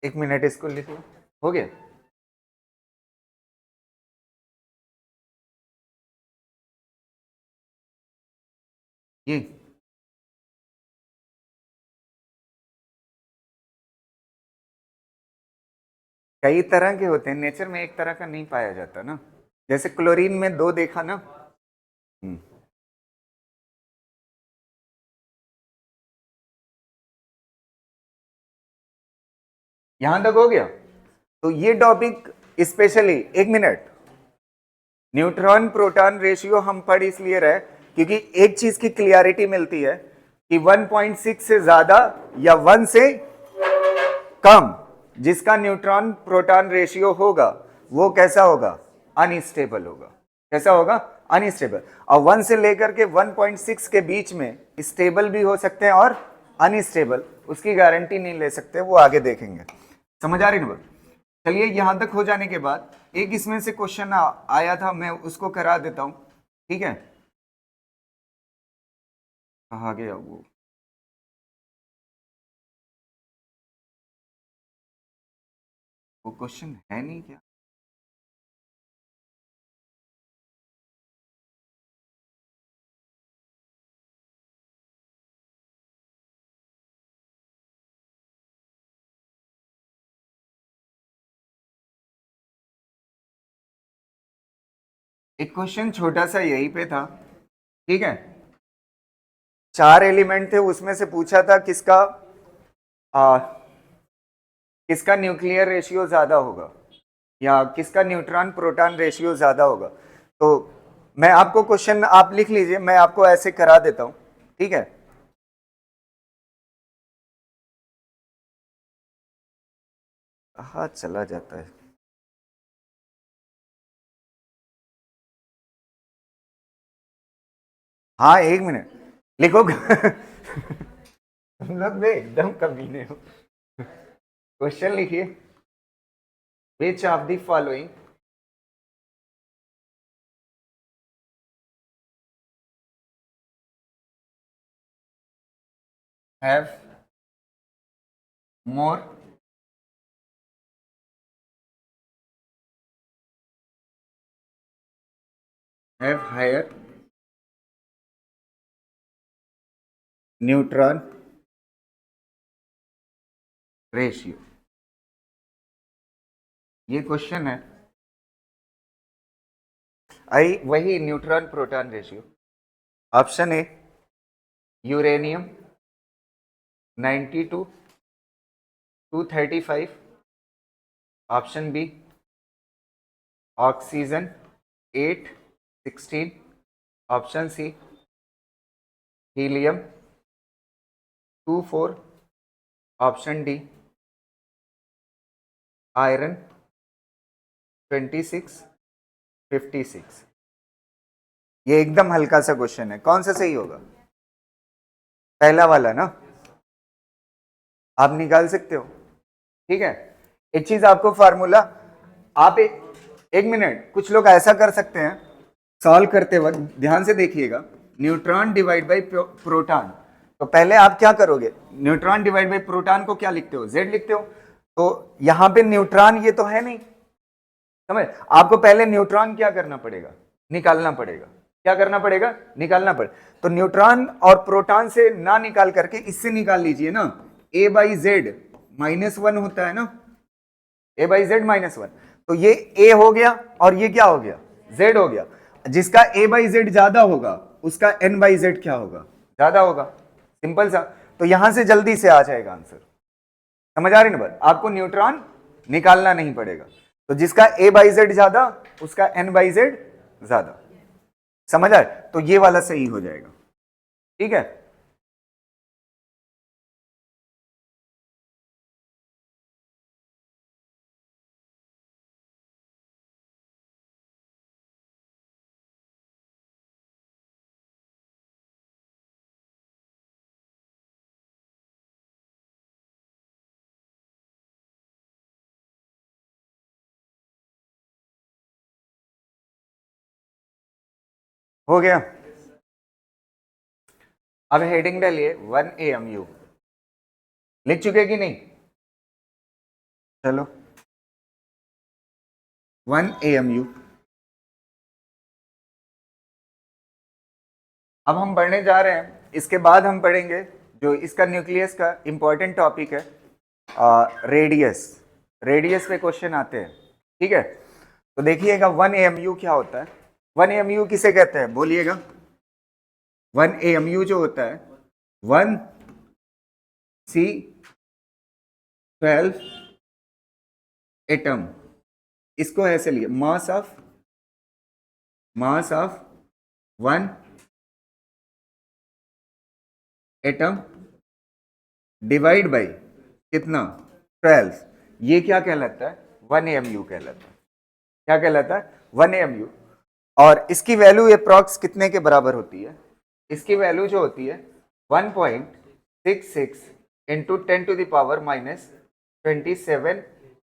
एक मिनट इसको लिखो, हो गया। ये कई तरह के होते हैं, नेचर में एक तरह का नहीं पाया जाता ना। जैसे क्लोरीन में 2 देखा ना। यहां तक हो गया। तो ये टॉपिक स्पेशली, एक मिनट, न्यूट्रॉन प्रोटॉन रेशियो हम पढ़ इसलिए रहे क्योंकि एक चीज की क्लियरिटी मिलती है कि 1.6 से ज्यादा या 1 से कम जिसका न्यूट्रॉन प्रोटॉन रेशियो होगा वो कैसा होगा? अनस्टेबल होगा। कैसा होगा? अनस्टेबल। और 1 से लेकर के 1.6 के बीच में स्टेबल भी हो सकते हैं और अनस्टेबल, उसकी गारंटी नहीं ले सकते, वो आगे देखेंगे। समझ आ रही ना? चलिए यहां तक हो जाने के बाद एक इसमें से क्वेश्चन आया था, मैं उसको करा देता हूं, ठीक है। कहा गया वो? क्वेश्चन है नहीं क्या? एक क्वेश्चन छोटा सा यहीं पे था, ठीक है। 4 एलिमेंट थे, उसमें से पूछा था किसका न्यूक्लियर रेशियो ज्यादा होगा या किसका न्यूट्रॉन प्रोटॉन रेशियो ज्यादा होगा। तो मैं आपको क्वेश्चन, आप लिख लीजिए, मैं आपको ऐसे करा देता हूं, ठीक है। हाँ चला जाता है। हाँ एक मिनट लिखो। हम लोग में एकदम कमीने हो। क्वेश्चन लिखिए, which of the following have more have higher neutron ratio. ये क्वेश्चन है। आई वही neutron proton ratio. Option A uranium 92 235। Option B oxygen 8 16। Option C helium 24। Option D iron 26 56। ये एकदम हल्का सा क्वेश्चन है, कौन सा सही होगा? पहला वाला ना, आप निकाल सकते हो, ठीक है। एक चीज आपको फार्मूला, आप एक मिनट, कुछ लोग ऐसा कर सकते हैं सॉल्व करते वक्त, ध्यान से देखिएगा। Neutron divide by proton. तो पहले आप क्या करोगे, न्यूट्रॉन डिवाइड बाई प्रोटॉन को क्या लिखते हो, जेड लिखते हो। तो यहां पे न्यूट्रॉन ये तो है नहीं, समझ। आपको पहले न्यूट्रॉन क्या करना पड़ेगा, निकालना पड़ेगा। क्या करना पड़ेगा, निकालना पड़ेगा। तो न्यूट्रॉन और प्रोटॉन से ना निकाल करके इससे निकाल लीजिए ना, a बाई जेड -1 होता है ना, a बाई जेड -1। तो ये a हो गया और ये क्या हो गया, z हो गया। जिसका a बाई जेड ज्यादा होगा उसका n बाई जेड क्या होगा, ज्यादा होगा। सिंपल सा। तो यहां से जल्दी से आ जाएगा आंसर। समझ आ रही ना बात, आपको न्यूट्रॉन निकालना नहीं पड़ेगा। तो जिसका a बाई जेड ज्यादा उसका n बाई जेड ज्यादा। समझ आए, तो ये वाला सही हो जाएगा। ठीक है, हो गया। अब हेडिंग डालिए 1 AMU। लिख चुके कि नहीं, चलो 1 AMU। अब हम पढ़ने जा रहे हैं, इसके बाद हम पढ़ेंगे जो इसका न्यूक्लियस का इंपॉर्टेंट टॉपिक है, रेडियस। रेडियस पे क्वेश्चन आते हैं। ठीक है, तो देखिएगा 1 AMU क्या होता है। 1 AMU किसे कहते हैं, बोलिएगा। 1 AMU जो होता है 1C12 एटम, इसको ऐसे लिए मास ऑफ 1 एटम डिवाइड बाई कितना, 12। ये क्या कहलाता है, 1 AMU कहलाता है। क्या कहलाता है, 1 AMU। और इसकी वैल्यू अप्रॉक्स कितने के बराबर होती है, इसकी वैल्यू जो होती है 1.66 इंटू 10⁻⁻27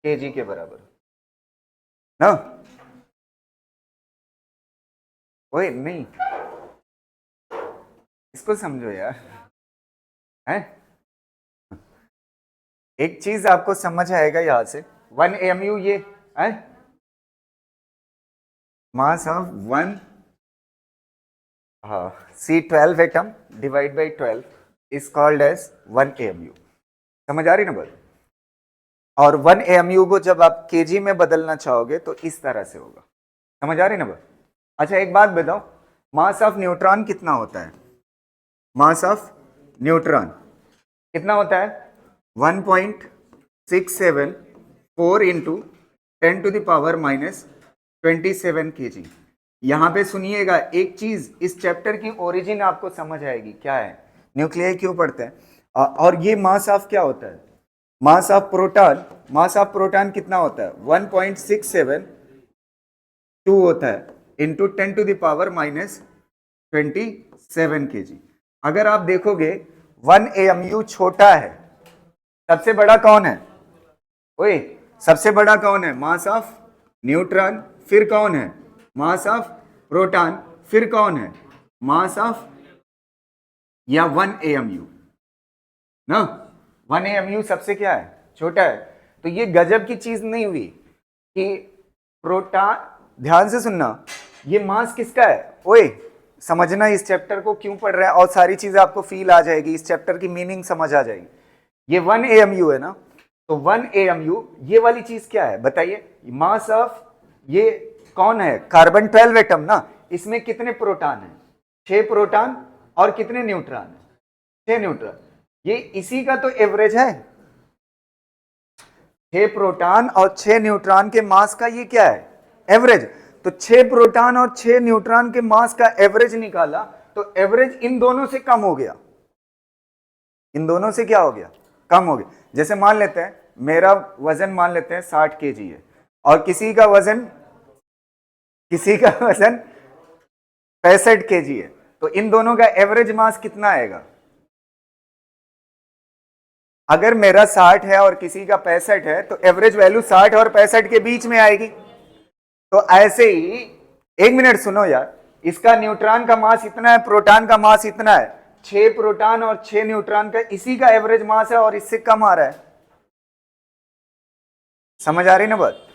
kg के बराबर ना। ओए नहीं, इसको समझो यार, है। एक चीज आपको समझ आएगा यहां से, 1 AMU ये है mass of 1 C12 atom divide by 12 is called as 1 AMU। समझ आ रही ना बात। और 1 AMU को जब आप केजी में बदलना चाहोगे तो इस तरह से होगा। समझ आ रही ना बात। अच्छा एक बात बताओ, मास ऑफ न्यूट्रॉन कितना होता है, मास ऑफ न्यूट्रॉन कितना होता है, 1.674 इंटू 10⁻⁻27 kg। यहां पे सुनिएगा एक चीज, इस चैप्टर की ओरिजिन आपको समझ आएगी क्या है, न्यूक्लियर क्यों पढ़ते हैं। और ये मास ऑफ क्या होता है, mass of proton. Mass of proton कितना होता है, 1.672 होता है इंटू 10⁻⁻27 kg। अगर आप देखोगे 1 AMU छोटा है, सबसे बड़ा कौन है, ओए सबसे बड़ा कौन है, मास ऑफ न्यूट्रॉन। फिर कौन है, मास ऑफ प्रोटॉन। फिर कौन है, मास ऑफ या 1 AMU ना। 1 AMU सबसे क्या है, छोटा है। तो ये गजब की चीज नहीं हुई कि प्रोटॉन, ध्यान से सुनना, ये मास किसका है, ओए समझना इस चैप्टर को क्यों पढ़ रहा है, और सारी चीजें आपको फील आ जाएगी, इस चैप्टर की मीनिंग समझ आ जाएगी। ये 1 AMU है ना, तो 1 AMU ये वाली चीज क्या है बताइए, मास ऑफ, ये कौन है, कार्बन 12 एटम ना, इसमें कितने प्रोटॉन है, 6 प्रोटॉन और कितने न्यूट्रॉन है, 6 न्यूट्रॉन। ये इसी का तो एवरेज है, 6 प्रोटॉन और 6 न्यूट्रॉन के मास का ये क्या है, एवरेज। तो 6 प्रोटॉन और 6 न्यूट्रॉन के मास का एवरेज निकाला, तो एवरेज इन दोनों से कम हो गया, इन दोनों से क्या हो गया, कम हो गया। जैसे मान लेते हैं मेरा वजन मान लेते हैं 60 kg है, और किसी का वजन 65 kg है, तो इन दोनों का एवरेज मास कितना आएगा। अगर मेरा 60 है और किसी का 65 है, तो एवरेज वैल्यू 60 और 65 के बीच में आएगी। तो ऐसे ही, एक मिनट सुनो यार, इसका न्यूट्रॉन का मास इतना है, प्रोटॉन का मास इतना है, 6 प्रोटॉन और 6 न्यूट्रॉन का, इसी का एवरेज मास है और इससे कम आ रहा है। समझ आ रही ना बात?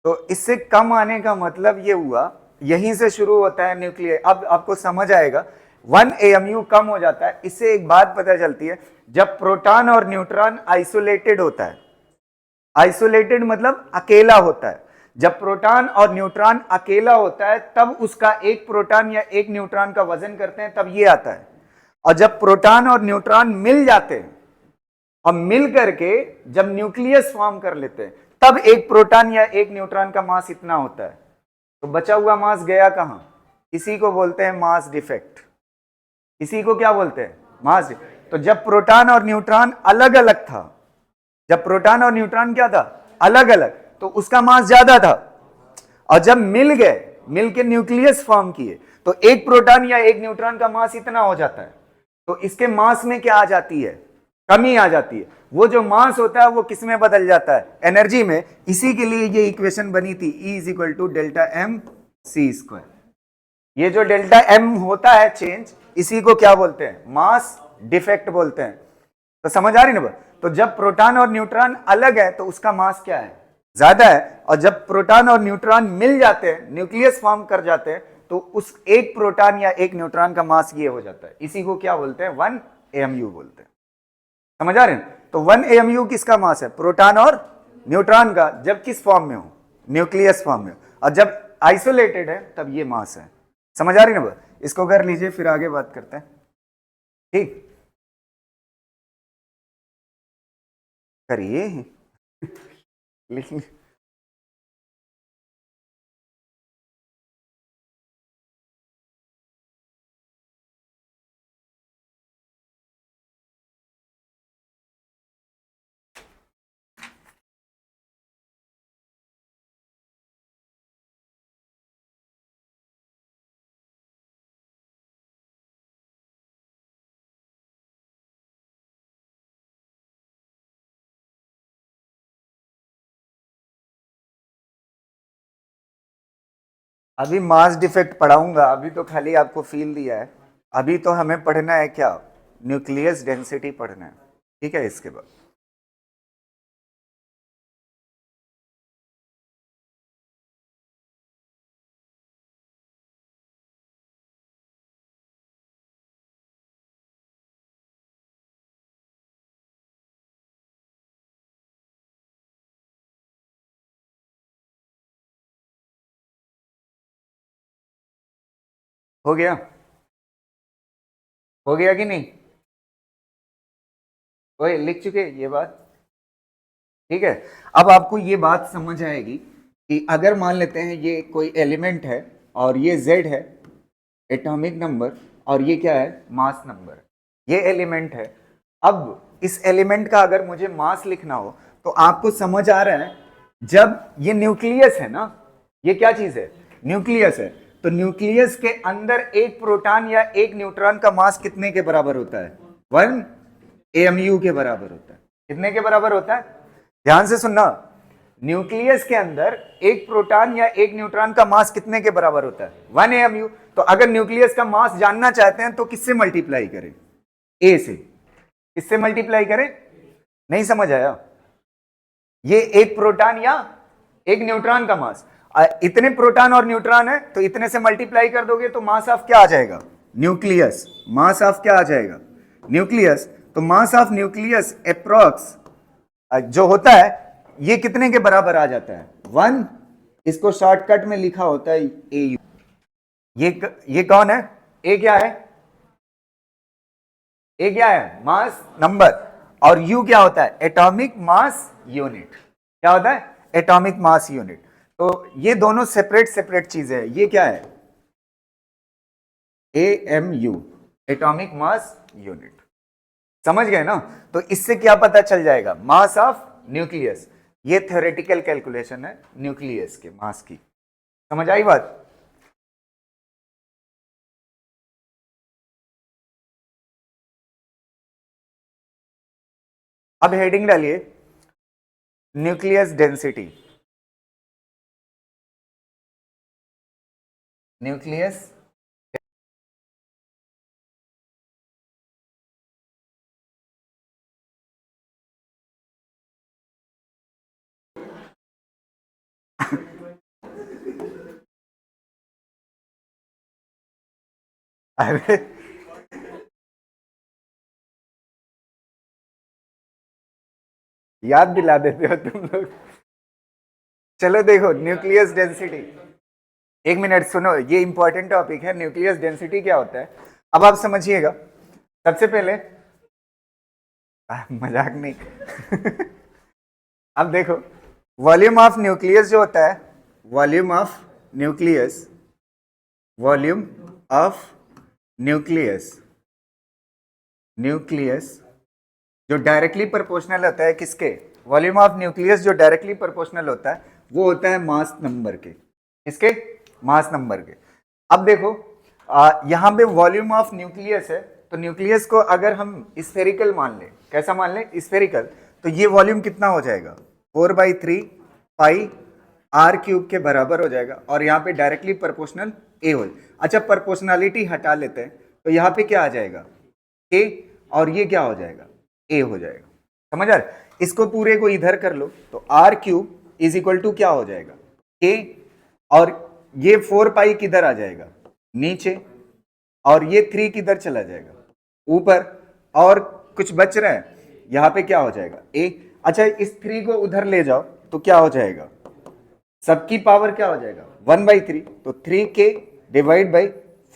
तो इससे कम आने का मतलब ये हुआ, यहीं से शुरू होता है न्यूक्लियर। अब आपको समझ आएगा, 1 AMU कम हो जाता है। इससे एक बात पता चलती है, जब प्रोटॉन और न्यूट्रॉन आइसोलेटेड होता है, आइसोलेटेड मतलब अकेला होता है, जब प्रोटॉन और न्यूट्रॉन अकेला होता है तब उसका एक प्रोटॉन या एक न्यूट्रॉन का वजन करते हैं, तब ये आता है। और जब प्रोटॉन और न्यूट्रॉन मिल जाते हैं और मिल करके जब न्यूक्लियस फॉर्म कर लेते हैं, तब एक प्रोटॉन या एक न्यूट्रॉन का मास इतना होता है। तो बचा हुआ मास गया कहां? इसी को बोलते हैं मास डिफेक्ट। इसी को क्या बोलते हैं? Mass defect. तो जब प्रोटॉन और न्यूट्रॉन अलग अलग था, जब प्रोटॉन और न्यूट्रॉन क्या था? अलग अलग, तो उसका मास ज्यादा था। और जब मिल गए, मिल के न्यूक्लियस फॉर्म किए, तो एक प्रोटॉन या एक न्यूट्रॉन का मास इतना हो जाता है। तो इसके मास में क्या आ जाती है? कमी आ जाती है। वो जो मास होता है वो किस में बदल जाता है? एनर्जी में। इसी के लिए ये इक्वेशन बनी थी, E = delta M C square. ये जो डेल्टा एम होता है चेंज, इसी को क्या बोलते हैं? मास डिफेक्ट बोलते हैं। तो समझ आ रही ना? तो जब प्रोटॉन और न्यूट्रॉन अलग है तो उसका मास क्या है? ज्यादा है। और जब प्रोटॉन और न्यूट्रॉन मिल जाते हैं, न्यूक्लियस फॉर्म कर जाते हैं, तो उस एक प्रोटॉन या एक न्यूट्रॉन का मास ये हो जाता है। इसी को क्या बोलते हैं? 1 AMU बोलते हैं। समझ आ रहे हैं? तो 1 AMU किसका मास है? प्रोटॉन और न्यूट्रॉन का, जब किस फॉर्म में हो? न्यूक्लियस फॉर्म में। और जब आइसोलेटेड है तब ये मास है। समझ आ रही ना? इसको कर लीजिए, फिर आगे बात करते हैं। ठीक, करिए लिख। अभी मास डिफेक्ट पढ़ाऊंगा, अभी तो खाली आपको फील दिया है। अभी तो हमें पढ़ना है क्या? न्यूक्लियस डेंसिटी पढ़ना है। ठीक है? इसके बाद हो गया? हो गया कि नहीं? ओए, लिख चुके ये बात? ठीक है। अब आपको ये बात समझ आएगी कि अगर मान लेते हैं ये कोई एलिमेंट है और ये Z है एटॉमिक नंबर, और ये क्या है? Mass number. ये एलिमेंट है। अब इस एलिमेंट का अगर मुझे मास लिखना हो तो आपको समझ आ रहा है, जब ये न्यूक्लियस है ना, ये क्या चीज है? न्यूक्लियस है। तो न्यूक्लियस के अंदर एक प्रोटॉन या एक न्यूट्रॉन का मास कितने के बराबर होता है? 1 AMU के बराबर होता है। कितने के बराबर होता है? ध्यान से सुनना, न्यूक्लियस के अंदर एक प्रोटॉन या एक न्यूट्रॉन का मास कितने के बराबर होता है? 1 AMU। तो अगर न्यूक्लियस का मास जानना चाहते हैं तो किससे मल्टीप्लाई करें? A से। किससे मल्टीप्लाई करें? नहीं समझ आया? ये एक प्रोटॉन या एक न्यूट्रॉन का मास, इतने प्रोटॉन और न्यूट्रॉन है तो इतने से मल्टीप्लाई कर दोगे तो मास ऑफ क्या आ जाएगा? न्यूक्लियस। मास ऑफ क्या आ जाएगा? न्यूक्लियस। तो मास ऑफ न्यूक्लियस अप्रोक्स जो होता है, ये कितने के बराबर आ जाता है? 1। इसको शॉर्टकट में लिखा होता है AU। ये कौन है? ए क्या है? ए क्या है? Mass number. और यू क्या होता है? Atomic mass unit. क्या होता है? Atomic mass unit. तो ये दोनों सेपरेट सेपरेट चीजें हैं। ये क्या है? AMU, atomic mass unit. समझ गए ना? तो इससे क्या पता चल जाएगा? Mass of nucleus. ये थ्योरेटिकल कैलकुलेशन है न्यूक्लियस के मास की। समझ आई बात? अब हेडिंग डालिए, न्यूक्लियस डेंसिटी। न्यूक्लियस अरे याद दिला देते हो तुम लोग। चलो देखो, न्यूक्लियस डेंसिटी, एक मिनट सुनो, ये इंपॉर्टेंट टॉपिक है। न्यूक्लियस डेंसिटी क्या होता है, अब आप समझिएगा। सबसे पहले मजाक नहीं अब देखो, वॉल्यूम ऑफ न्यूक्लियस जो होता है, volume of nucleus, volume of nucleus, nucleus जो डायरेक्टली प्रोपोर्शनल होता है किसके, वॉल्यूम ऑफ न्यूक्लियस जो डायरेक्टली प्रोपोर्शनल होता है वो होता है मास नंबर के। किसके? मास नंबर के। अब देखो यहां पे वॉल्यूम ऑफ न्यूक्लियस है, तो न्यूक्लियस को अगर हम स्फेरिकल मान ले, कैसा मान ले, स्फेरिकल, तो ये वॉल्यूम कितना हो जाएगा, 4/3 पाई आर क्यूब के बराबर हो जाएगा, और यहाँ पे डायरेक्टली प्रोपोर्शनल ए हो। अच्छा, प्रोपोर्शनलिटी हटा लेते हैं, तो यहाँ पे क्या आ जाएगा, के, और ये क्या हो जाएगा, ए हो जाएगा। समझ आ रहा? इसको पूरे को इधर कर लो, तो R cube is equal to क्या हो जाएगा, के, और ये 4 पाई किधर आ जाएगा, नीचे, और ये 3 किधर चला जाएगा, ऊपर, और कुछ बच रहा है, यहाँ पे क्या हो जाएगा, ए। अच्छा, इस 3 को उधर ले जाओ तो क्या हो जाएगा, सबकी पावर क्या हो जाएगा, 1/3, तो 3k डिवाइड बाई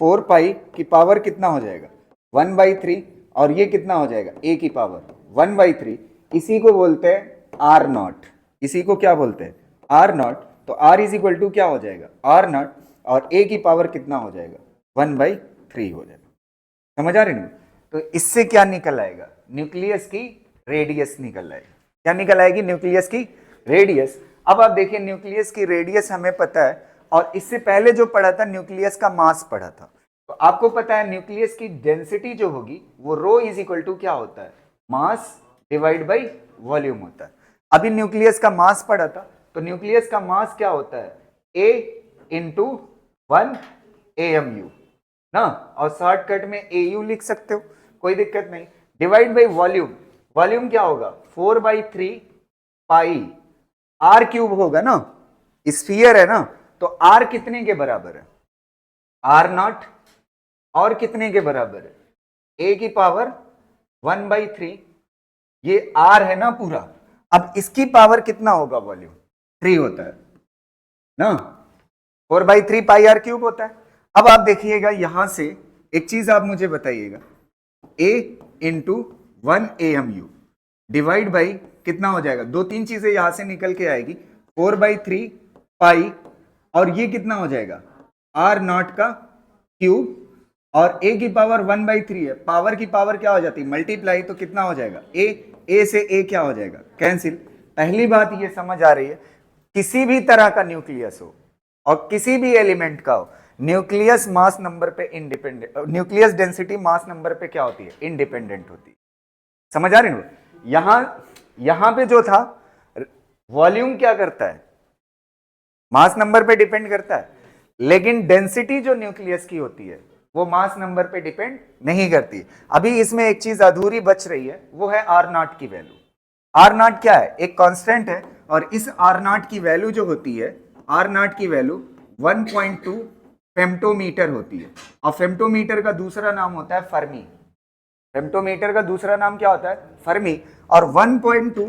4 पाई की पावर कितना हो जाएगा, 1/3, और ये कितना हो जाएगा, a की पावर 1/3। इसी को बोलते हैं आर नॉट, इसी को क्या बोलते हैं, आर नॉट। तो r इज इक्वल टू क्या हो जाएगा, आर नॉट, और a की पावर कितना हो जाएगा, 1/3 हो जाएगा। समझ आ रही ना? तो इससे क्या निकल आएगा, न्यूक्लियस की रेडियस निकल आएगी। क्या निकल आएगी, न्यूक्लियस की रेडियस। अब आप देखिए, न्यूक्लियस की रेडियस हमें पता है, और इससे पहले जो पढ़ा था न्यूक्लियस का मास पढ़ा था, तो आपको पता है न्यूक्लियस की डेंसिटी जो होगी वो रो इज इक्वल टू क्या होता है, मास डिवाइड बाई वॉल्यूम होता है। अभी न्यूक्लियस का मास पढ़ा था, तो न्यूक्लियस का मास क्या होता है, A इंटू 1 AMU ना, और शॉर्टकट में AU लिख सकते हो, कोई दिक्कत नहीं। डिवाइड बाई वॉल्यूम, वॉल्यूम क्या होगा, 4/3 पाई आर क्यूब होगा ना, स्फीयर है ना, तो आर कितने के बराबर है, आर नॉट, और कितने के बराबर है, ए की पावर 1/3, ये आर है ना पूरा। अब इसकी पावर कितना होगा, वॉल्यूम 3 होता है ना, 4/3 पाई आर क्यूब होता है। अब आप देखिएगा यहां से एक चीज आप मुझे बताइएगा, a into 1 AMU divide by कितना हो जाएगा, 2-3 चीजें यहां से निकल के आएगी, 4/3 पाई, और ये कितना हो जाएगा, आर नॉट का क्यूब, और a की पावर 1/3 है, पावर की पावर क्या हो जाती है, मल्टीप्लाई, तो कितना हो जाएगा, a से a क्या हो जाएगा, कैंसिल। पहली बात ये समझ आ रही है, किसी भी तरह का न्यूक्लियस हो और किसी भी एलिमेंट का हो, न्यूक्लियस मास नंबर पे independent, nucleus density mass number पे क्या होती है, इंडिपेंडेंट होती है। समझ आ रही है? यहां पे जो था, वॉल्यूम क्या करता है, मास नंबर पे डिपेंड करता है, लेकिन डेंसिटी जो न्यूक्लियस की होती है वो मास नंबर पे डिपेंड नहीं करती। अभी इसमें एक चीज अधूरी बच रही है, वो है आर नॉट की वैल्यू। आर नॉट क्या है, एक कांस्टेंट है, और इस आर नॉट की वैल्यू जो होती है, आर नॉट की वैल्यू 1.2 फेम्टोमीटर होती है, और फेम्टोमीटर का दूसरा नाम होता है फर्मी। फेम्टोमीटर का दूसरा नाम क्या होता है, फर्मी। और 1.2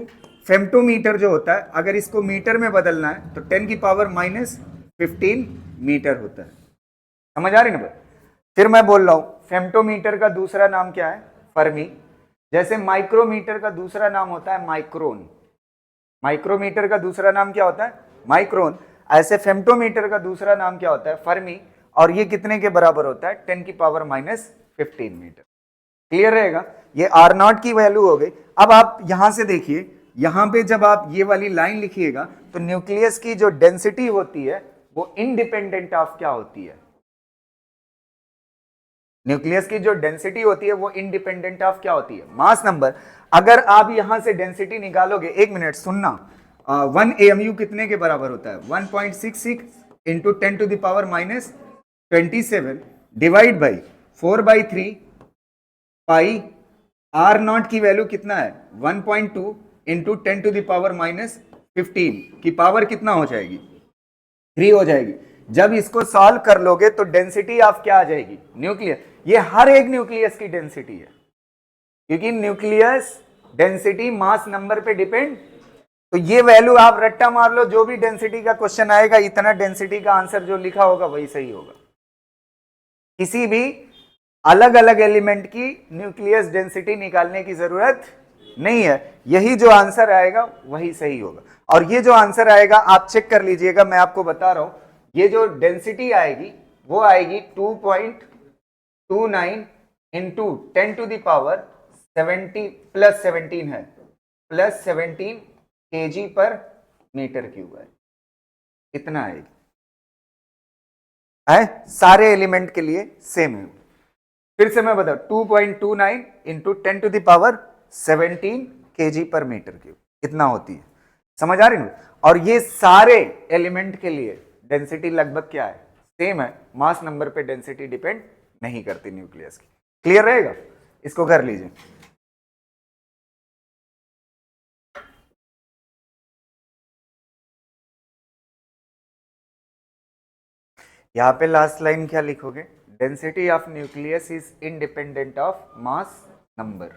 फेम्टोमीटर जो होता है, अगर इसको मीटर में बदलना है तो 10 की पावर -15 मीटर होता है। समझ आ रही ना? फिर मैं बोल रहा हूं, फेम्टोमीटर का दूसरा नाम क्या है, फर्मी। जैसे माइक्रोमीटर का दूसरा नाम होता है माइक्रोन, माइक्रोमीटर का दूसरा नाम क्या होता है, माइक्रोन। ऐसे फेम्टोमीटर का दूसरा नाम क्या होता है, फर्मी, और ये कितने के बराबर होता है, 10 की पावर -15 मीटर। क्लियर रहेगा? ये आर नॉट की वैल्यू हो गई। अब आप यहां से देखिए, यहां पे जब आप ये वाली लाइन लिखिएगा तो न्यूक्लियस की जो डेंसिटी होती है वो इंडिपेंडेंट ऑफ क्या होती है, न्यूक्लियस की जो डेंसिटी होती है वो इंडिपेंडेंट ऑफ क्या होती है, मास नंबर। अगर आप यहां से डेंसिटी निकालोगे, एक मिनट सुनना, 1 AMU कितने के बराबर होता है, 1.66 into 10 to the power 27 divide by 4/3 pi R not की वैल्यू कितना है 1.2 इंटू 10⁻⁻15 की पावर कितना हो जाएगी 3 हो जाएगी। जब इसको सॉल्व कर लोगे तो डेंसिटी ऑफ क्या आ जाएगी न्यूक्लियस, ये हर एक न्यूक्लियस की डेंसिटी है क्योंकि न्यूक्लियस डेंसिटी मास नंबर पे डिपेंड। तो ये वैल्यू आप रट्टा मार लो, जो भी डेंसिटी का क्वेश्चन आएगा इतना डेंसिटी का आंसर जो लिखा होगा वही सही होगा। किसी भी अलग अलग एलिमेंट की न्यूक्लियस डेंसिटी निकालने की जरूरत नहीं है, यही जो आंसर आएगा वही सही होगा। और ये जो आंसर आएगा आप चेक कर लीजिएगा, मैं आपको बता रहा हूं, ये जो डेंसिटी आएगी वो आएगी 2.29 इंटू 10⁻70 प्लस 17 है, प्लस 17 kg पर मीटर क्यूब है, इतना आएगी। सारे एलिमेंट के लिए सेम है। फिर से मैं बता 2.29 इंटू 10⁻17 kg पर मीटर क्यूब इतना होती है, समझ आ रही है। और ये सारे एलिमेंट के लिए डेंसिटी लगभग क्या है सेम है, मास नंबर पे डेंसिटी डिपेंड नहीं करती न्यूक्लियस की। क्लियर रहेगा, इसको कर लीजिए। यहां पे लास्ट लाइन क्या लिखोगे, density of nucleus is independent of mass number.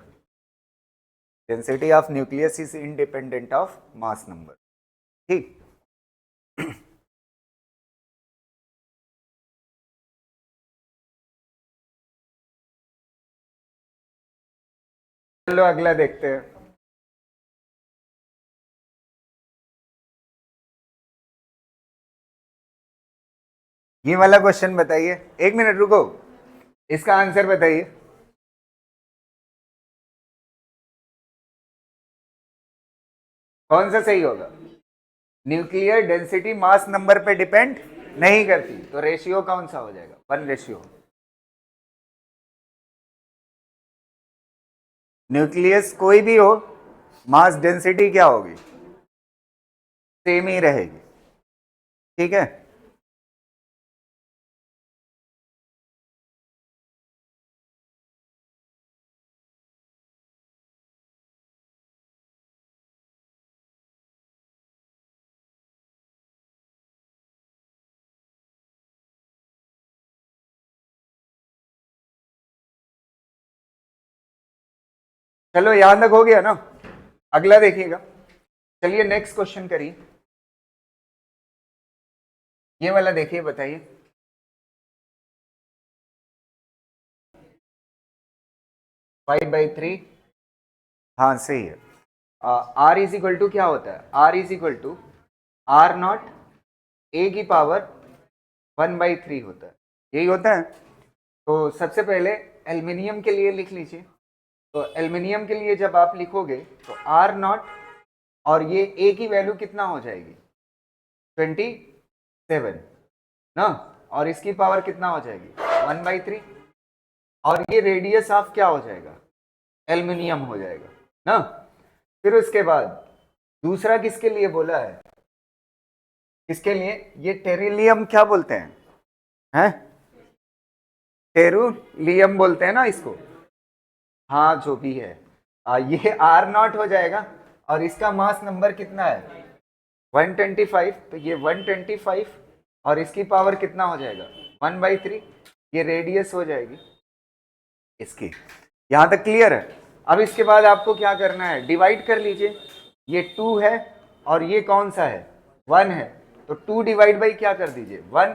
Density of nucleus is independent of mass number, ठीक। चलो अगला देखते हैं। ये वाला क्वेश्चन बताइए, एक मिनट रुको, इसका आंसर बताइए। कौन सा सही होगा, न्यूक्लियर डेंसिटी मास नंबर पे डिपेंड नहीं करती, तो रेशियो कौन सा हो जाएगा 1:। न्यूक्लियस कोई भी हो, मास डेंसिटी क्या होगी सेम ही रहेगी, ठीक है। चलो यहां तक हो गया ना, अगला देखिएगा। चलिए नेक्स्ट क्वेश्चन करिए, ये वाला देखिए, बताइए। 5/3, हाँ सही है। आर इज इक्वल टू क्या होता है, R is equal to R not A की पावर 1/3 होता है, यही होता है। तो सबसे पहले एल्युमिनियम के लिए लिख लीजिए। तो एल्युमिनियम के लिए जब आप लिखोगे तो आर नॉट और ये ए की वैल्यू कितना हो जाएगी 27 ना, और इसकी पावर कितना हो जाएगी 1/3, और ये रेडियस ऑफ क्या हो जाएगा एल्युमिनियम हो जाएगा ना। फिर उसके बाद दूसरा किसके लिए बोला है, किसके लिए, ये टेरिलियम क्या बोलते हैं टेरुलियम बोलते हैं ना इसको, हाँ जो भी है। ये आर नॉट हो जाएगा और इसका मास नंबर कितना है 125, तो ये 125 और इसकी पावर कितना हो जाएगा 1/3, ये रेडियस हो जाएगी इसकी। यहां तक क्लियर है। अब इसके बाद आपको क्या करना है, डिवाइड कर लीजिए, ये 2 है और ये कौन सा है 1 है, तो 2 डिवाइड बाई क्या कर दीजिए 1,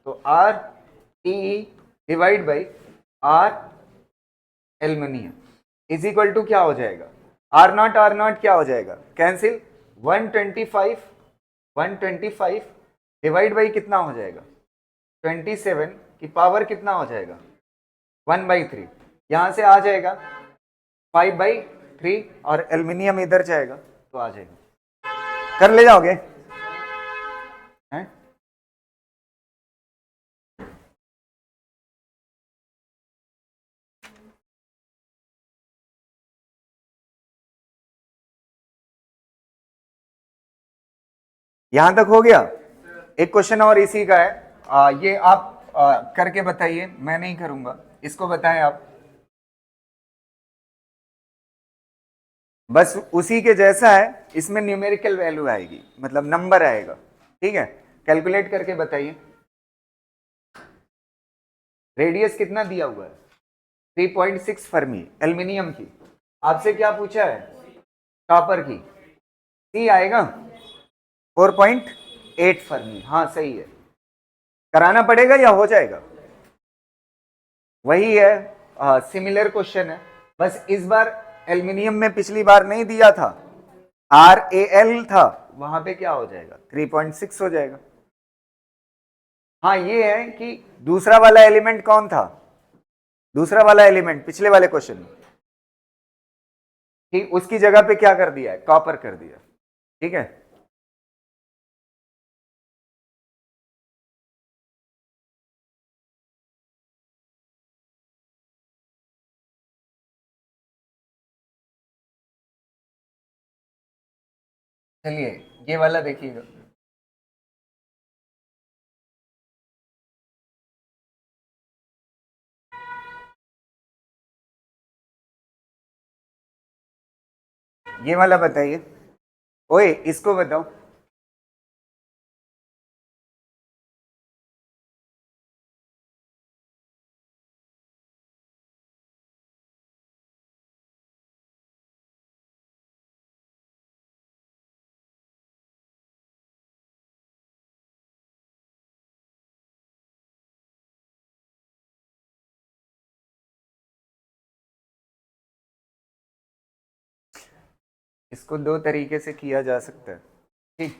तो R T divide by R aluminium is equal to क्या हो जाएगा, आर नॉट क्या हो जाएगा कैंसिल, 125 डिवाइड बाई कितना हो जाएगा 27 की पावर कितना हो जाएगा 1/3, यहां से आ जाएगा 5/3 और एल्युमिनियम इधर जाएगा तो आ जाएगा, कर ले जाओगे हैं? यहां तक हो गया। एक क्वेश्चन और इसी का है, ये आप करके बताइए, मैं नहीं करूंगा, इसको बताएं आप। बस उसी के जैसा है, इसमें न्यूमेरिकल वैल्यू आएगी, मतलब नंबर आएगा, ठीक है। कैलकुलेट करके बताइए। रेडियस कितना दिया हुआ है? 3.6 फर्मी एल्यूमिनियम की। आपसे क्या पूछा है? कॉपर की। सी आएगा 4.8 फर्मी। हाँ सही है। कराना पड़ेगा या हो जाएगा? वही है, सिमिलर क्वेश्चन है। बस इस बार एल्यूमिनियम में पिछली बार नहीं दिया था, RAL था, वहां पे क्या हो जाएगा? 3.6 हो जाएगा। हाँ ये है कि दूसरा वाला एलिमेंट कौन था? दूसरा वाला एलिमेंट पिछले वाले क्वेश्चन में, ठीक, उसकी जगह पे क्या कर दिया है? कॉपर कर दिया, ठीक है। चलिए ये वाला देखिएगा। ये वाला बताइए। ओए इसको बताओ। इसको दो तरीके से किया जा सकता है, ठीक।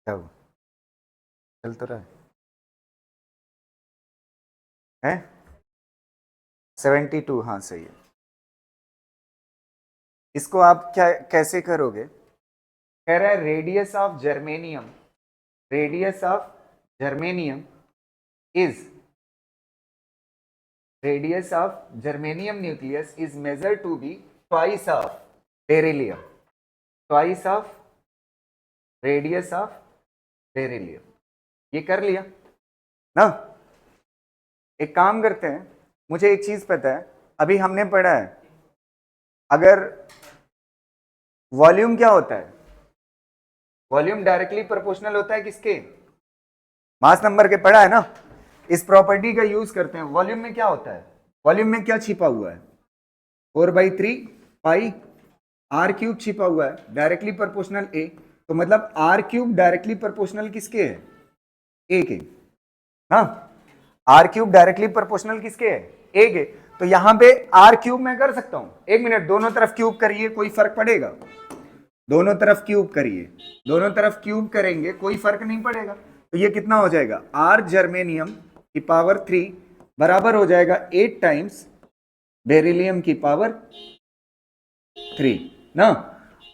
तब चल तो रहा है 72, हाँ सही है। इसको आप क्या कैसे करोगे? कह रहा है radius of germanium, radius of germanium is, radius of germanium nucleus is measured to be twice of beryllium, twice of radius of beryllium। ये कर लिया ना? एक काम करते हैं, मुझे एक चीज पता है, अभी हमने पढ़ा है, अगर वॉल्यूम क्या होता है? वॉल्यूम डायरेक्टली प्रोपोर्शनल होता है किसके? मास नंबर के। पढ़ा है ना? इस प्रॉपर्टी का यूज करते हैं। वॉल्यूम में क्या होता है? वॉल्यूम में क्या छिपा हुआ है? 4/3 पाई आर क्यूब छिपा हुआ है, डायरेक्टली प्रोपोर्शनल ए। तो मतलब आर क्यूब डायरेक्टली प्रोपोर्शनल किसके है? ए के। हाँ, आर क्यूब डायरेक्टली प्रोपोर्शनल किसके है? ए के। तो यहां पे आर क्यूब मैं कर सकता हूं, एक मिनट, दोनों तरफ क्यूब करिए, कोई फर्क पड़ेगा? दोनों तरफ क्यूब करिए, दोनों तरफ क्यूब करेंगे, कोई फर्क नहीं पड़ेगा। तो ये कितना हो जाएगा? आर जर्मेनियम की पावर 3 बराबर हो जाएगा 8 टाइम्स बेरिलियम की पावर 3 ना।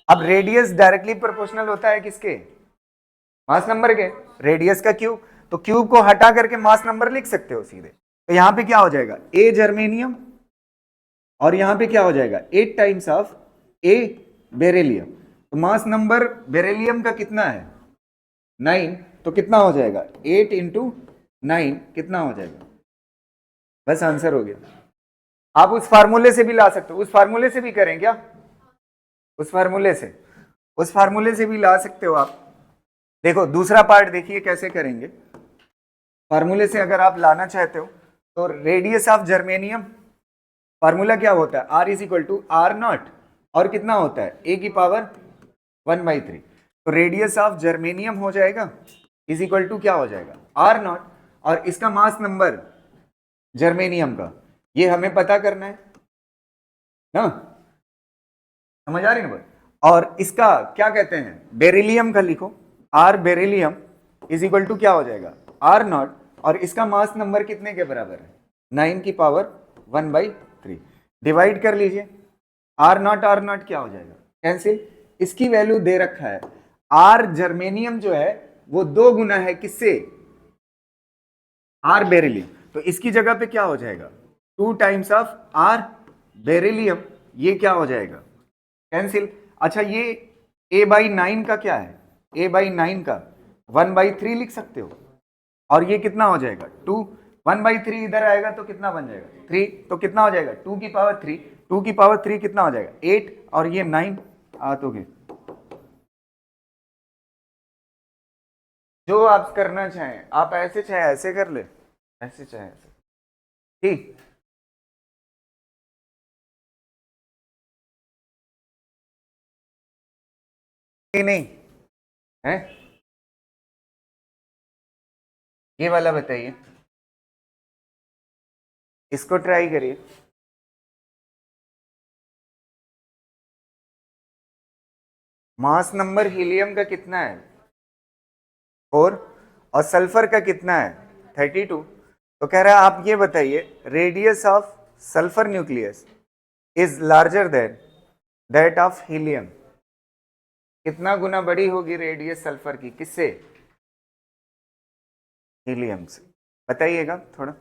अब रेडियस डायरेक्टली प्रोपोर्शनल होता है किसके? मास नंबर के। रेडियस का क्यूब, तो क्यूब को हटा करके मास नंबर लिख सकते हो सीधे। तो यहां पे क्या हो जाएगा? ए जर्मेनियम, और यहां पे क्या हो जाएगा? 8 टाइम्स ऑफ ए बेरिलियम। तो मास नंबर बेरिलियम का कितना है? 9। तो कितना हो जाएगा? 8 इंटू 9 कितना हो जाएगा? बस आंसर हो गया। आप उस फार्मूले से भी ला सकते हो, उस फार्मूले से भी करें क्या? उस फार्मूले से, उस फार्मूले से भी ला सकते हो आप। देखो दूसरा पार्ट देखिए कैसे करेंगे। फार्मूले से अगर आप लाना चाहते हो तो रेडियस ऑफ जर्मेनियम, फार्मूला क्या होता है? R is equal to R0, और कितना होता है? A की पावर 1/3। तो रेडियस ऑफ जर्मेनियम हो जाएगा इज इक्वल टू क्या हो जाएगा? R0, और इसका मास नंबर जर्मेनियम का ये हमें पता करना है ना, समझ आ रही है ना? और इसका क्या कहते हैं? बेरिलियम का लिखो, R beryllium is equal to क्या हो जाएगा? R0, और इसका मास नंबर कितने के बराबर है? 9 की पावर 1/3। डिवाइड कर लीजिए, R0 क्या हो जाएगा? कैंसिल। इसकी वैल्यू दे रखा है, R जर्मेनियम जो है वो 2 गुना है किससे? R beryllium. तो इसकी जगह पे क्या हो जाएगा? 2 टाइम्स ऑफ आर बेरिलियम, ये क्या हो जाएगा, कैंसिल। अच्छा ये a/9 का क्या है, a/9 का 1/3 लिख सकते हो, और ये कितना हो जाएगा 2, 1/3 इधर आएगा तो कितना बन जाएगा 3, तो कितना हो जाएगा 2 की पावर 3, 2 की पावर 3 कितना हो जाएगा 8, और ये 9 आतोगे। जो आप करना चाहें, आप ऐसे चाहे ऐसे कर ले, ऐसे चाहे ऐसे, ठीक। नहीं है, ये वाला बताइए, इसको ट्राई करिए। मास नंबर हीलियम का कितना है 4, और सल्फर का कितना है 32। तो कह रहा है आप ये बताइए, radius of sulphur nucleus is larger than that of helium, कितना गुना बड़ी होगी रेडियस सल्फर की, किससे, हीलियम से, बताइएगा थोड़ा,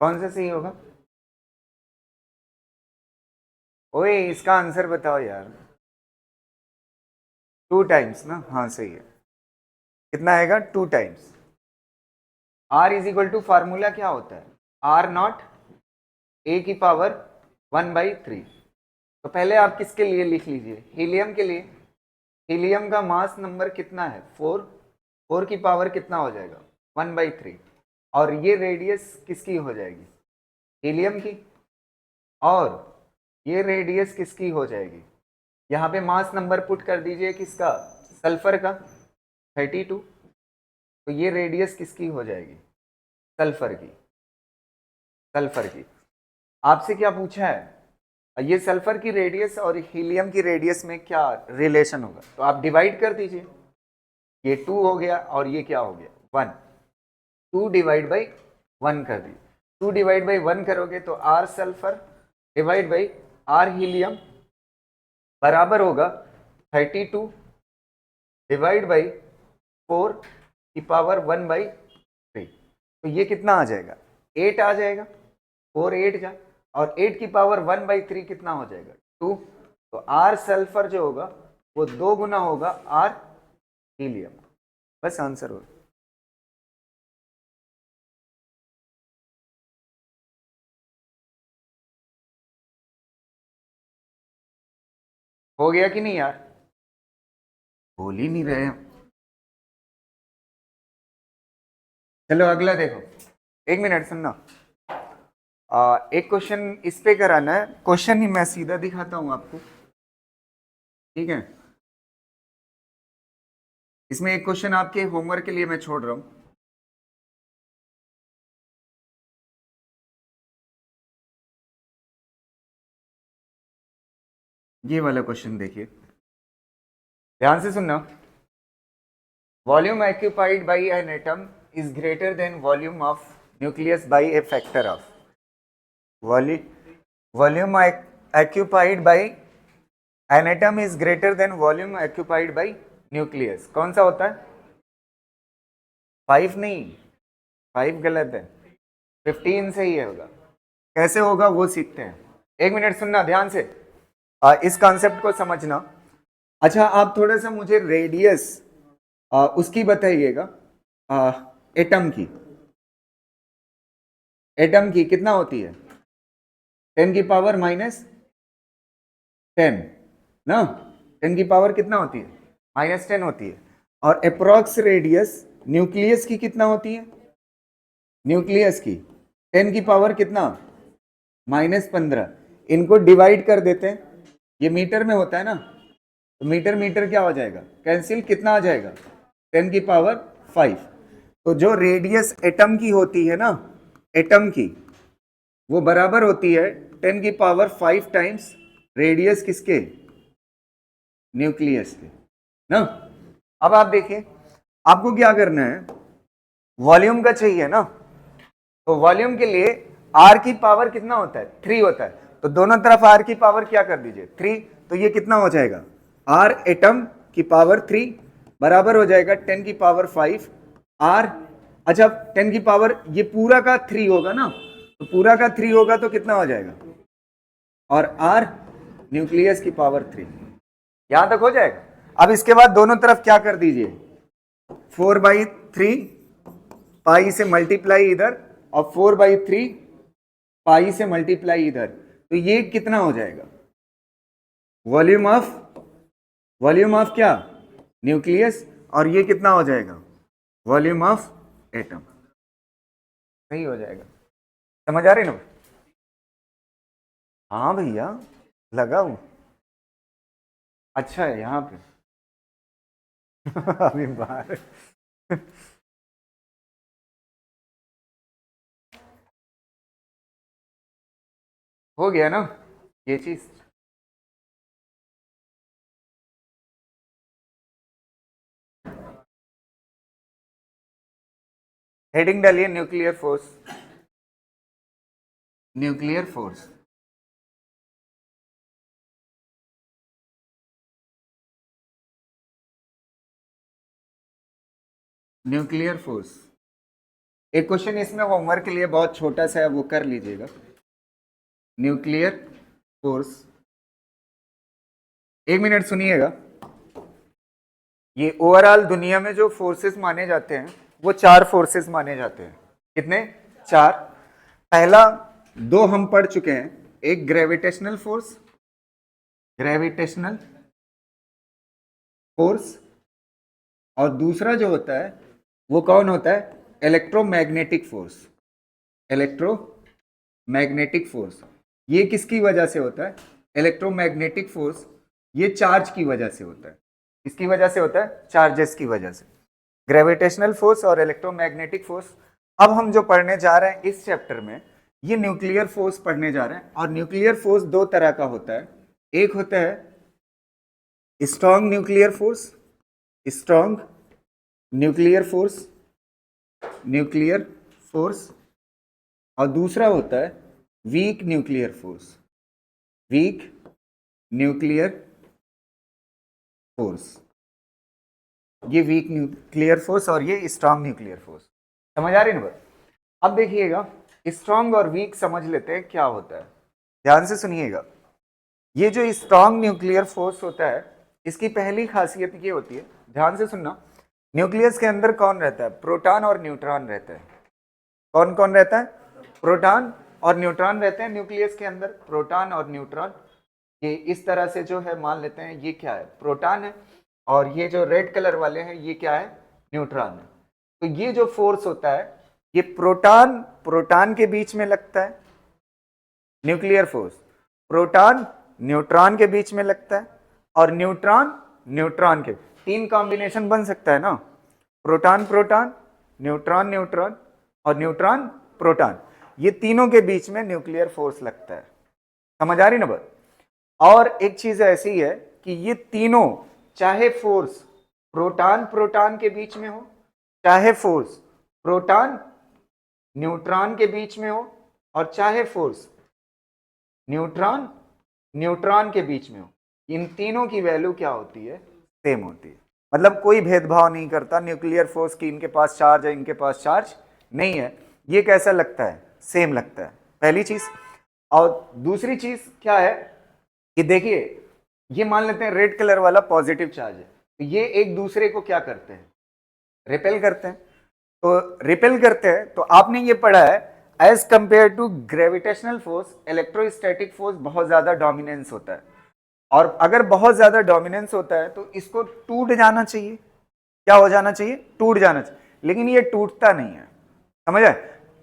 कौन सा सही होगा। ओए इसका आंसर बताओ यार, 2 टाइम्स ना, हाँ सही है, कितना आएगा 2 times. R is equal to formula क्या होता है, R0 a की पावर 1/3। तो पहले आप किसके लिए लिख लीजिए, हीलियम के लिए। हीलियम का मास नंबर कितना है 4, 4 की पावर कितना हो जाएगा 1/3, और ये रेडियस किसकी हो जाएगी, हीलियम की, और ये रेडियस किसकी हो जाएगी, यहाँ पे मास नंबर पुट कर दीजिए किसका, सल्फर का 32, तो ये रेडियस किसकी हो जाएगी, सल्फर की, सल्फर की। आपसे क्या पूछा है, ये सल्फर की रेडियस और हीलियम की रेडियस में क्या रिलेशन होगा, तो आप डिवाइड कर दीजिए, ये 2 हो गया और ये क्या हो गया 1, 2 डिवाइड बाई 1 कर दी, 2 डिवाइड बाई 1 करोगे तो R sulphur divide by R helium बराबर होगा 32 डिवाइड बाई 4 की पावर 1/3। तो ये कितना आ जाएगा 8 आ जाएगा, 4 8 जा, और 8 की पावर 1/3 कितना हो जाएगा 2। तो R सल्फर जो होगा वो 2 गुना होगा R हीलियम, बस आंसर होगा। हो गया कि नहीं यार, बोल ही नहीं रहे हम। चलो अगला देखो, 1 मिनट सुनना, एक क्वेश्चन इस पे कराना है, क्वेश्चन ही मैं सीधा दिखाता हूं आपको, ठीक है। इसमें एक क्वेश्चन आपके होमवर्क के लिए मैं छोड़ रहा हूं, ये वाला क्वेश्चन देखिए, ध्यान से सुनना। Volume occupied by an atom is greater than volume of nucleus bye A factor of, volume occupied by an atom is greater than volume occupied by nucleus, कौन सा होता है 5 नहीं, 5 गलत है, 15 सही होगा, कैसे होगा वो सीखते हैं। 1 मिनट सुनना ध्यान से, इस कॉन्सेप्ट को समझना। अच्छा आप थोड़ा सा मुझे रेडियस उसकी बताइएगा, एटम की, एटम की कितना होती है 10 की पावर -10 ना, 10 की पावर कितना होती है -10 होती है, और अप्रोक्स रेडियस न्यूक्लियस की कितना होती है, न्यूक्लियस की 10 की पावर कितना -15, इनको डिवाइड कर देते हैं, ये मीटर में होता है ना, तो मीटर मीटर क्या हो जाएगा कैंसिल, कितना आ जाएगा 10 की पावर 5। तो जो रेडियस एटम की होती है ना, एटम की वो बराबर होती है 10 की पावर 5 टाइम्स रेडियस किसके, न्यूक्लियस के ना। अब आप देखिए आपको क्या करना है, वॉल्यूम का चाहिए ना, तो वॉल्यूम के लिए आर की पावर कितना होता है 3 होता है, तो दोनों तरफ आर की पावर क्या कर दीजिए 3, तो ये कितना हो जाएगा आर एटम की पावर 3 बराबर हो जाएगा 10 की पावर 5 आर अच्छा 10 की पावर ये पूरा का 3 होगा ना, तो पूरा का 3 होगा तो कितना हो जाएगा, और r न्यूक्लियस की पावर 3, यहां तक हो जाएगा। अब इसके बाद दोनों तरफ क्या कर दीजिए, 4/3 पाई से मल्टीप्लाई इधर और 4/3 पाई से मल्टीप्लाई इधर, तो ये कितना हो जाएगा, वॉल्यूम ऑफ क्या, न्यूक्लियस, और ये कितना हो जाएगा, वॉल्यूम ऑफ एटम। सही हो जाएगा, समझ आ रही ना। हाँ भैया लगा हूं, अच्छा है यहाँ पे अभी बाहर हो गया ना ये चीज। हेडिंग डालिए nuclear force, nuclear force. Nuclear force, एक क्वेश्चन इसमें होमवर्क के लिए बहुत छोटा सा है, वो कर लीजिएगा। न्यूक्लियर फोर्स, 1 मिनट सुनिएगा। ये ओवरऑल दुनिया में जो फोर्सेस माने जाते हैं वो 4 फोर्सेस माने जाते हैं। कितने, 4। पहला 2 हम पढ़ चुके हैं, एक ग्रेविटेशनल फोर्स, ग्रेविटेशनल फोर्स, और दूसरा जो होता है वो कौन होता है, इलेक्ट्रोमैग्नेटिक फोर्स। इलेक्ट्रोमैग्नेटिक फोर्स ये किसकी वजह से होता है, इलेक्ट्रोमैग्नेटिक फोर्स ये चार्ज की वजह से होता है। किसकी वजह से होता है, चार्जेस की वजह से। ग्रेविटेशनल फोर्स और इलेक्ट्रोमैग्नेटिक फोर्स। अब हम जो पढ़ने जा रहे हैं इस चैप्टर में, ये न्यूक्लियर फोर्स पढ़ने जा रहे हैं। और न्यूक्लियर फोर्स 2 तरह का होता है, एक होता है strong nuclear force, strong nuclear force, nuclear force, और दूसरा होता है weak nuclear force, weak nuclear force. ये वीक न्यूक्लियर फोर्स और ये स्ट्रॉन्ग न्यूक्लियर फोर्स। समझ आ रही ना। अब देखिएगा स्ट्रॉन्ग और वीक समझ लेते हैं क्या होता है, ध्यान से सुनिएगा। ये जो स्ट्रॉन्ग न्यूक्लियर फोर्स होता है, इसकी पहली खासियत ये होती है, ध्यान से सुनना। न्यूक्लियस के अंदर कौन रहता है, प्रोटॉन और न्यूट्रॉन रहता है। कौन कौन रहता है, प्रोटॉन और न्यूट्रॉन रहते हैं न्यूक्लियस के अंदर। प्रोटॉन और न्यूट्रॉन ये इस तरह से जो है मान लेते हैं, ये क्या है, प्रोटॉन है, और ये जो रेड कलर वाले हैं ये क्या है, न्यूट्रॉन है। तो ये जो फोर्स होता है ये प्रोटॉन के बीच में लगता है, न्यूक्लियर फोर्स प्रोटॉन न्यूट्रॉन के बीच में लगता है, और न्यूट्रॉन के 3 कॉम्बिनेशन बन सकता है ना, प्रोटॉन प्रोटॉन, न्यूट्रॉन न्यूट्रॉन, और न्यूट्रॉन प्रोटॉन, ये तीनों के बीच में न्यूक्लियर फोर्स लगता है। समझ आ रही ना बात। और एक चीज ऐसी है कि ये तीनों, चाहे फोर्स प्रोटॉन प्रोटॉन के बीच में हो, चाहे फोर्स प्रोटॉन न्यूट्रॉन के बीच में हो, और चाहे फोर्स न्यूट्रॉन न्यूट्रॉन के बीच में हो, इन तीनों की वैल्यू क्या होती है, सेम होती है। मतलब कोई भेदभाव नहीं करता न्यूक्लियर फोर्स की, इनके पास चार्ज है इनके पास चार्ज नहीं है, ये कैसा लगता है, सेम लगता है, पहली चीज। और दूसरी चीज क्या है कि देखिए, ये मान लेते हैं रेड कलर वाला पॉजिटिव चार्ज है, तो ये एक दूसरे को क्या करते हैं, रिपेल करते हैं। तो रिपेल करते हैं, तो आपने ये पढ़ा है as compare to gravitational force, electrostatic force बहुत ज्यादा डोमिनेंस होता है। और अगर बहुत ज्यादा डोमिनेंस होता है तो इसको टूट जाना चाहिए, क्या हो जाना चाहिए, टूट जाना चाहिए, लेकिन ये टूटता नहीं है। समझ आए,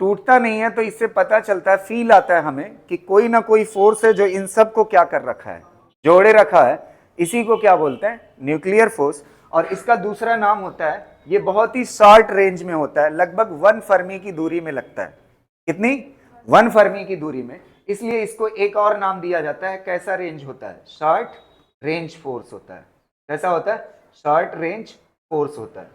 टूटता नहीं है, तो इससे पता चलता है, फील आता है हमें कि कोई ना कोई फोर्स है जो इन सब को क्या कर रखा है, जोड़े रखा है। इसी को क्या बोलते हैं, न्यूक्लियर फोर्स। और इसका दूसरा नाम होता है, ये बहुत ही शॉर्ट रेंज में होता है, लगभग 1 फर्मी की दूरी में लगता है। कितनी, 1 फर्मी की दूरी में, इसलिए इसको एक और नाम दिया जाता है। कैसा रेंज होता है, शॉर्ट रेंज फोर्स होता है। कैसा होता है, शॉर्ट रेंज फोर्स होता है।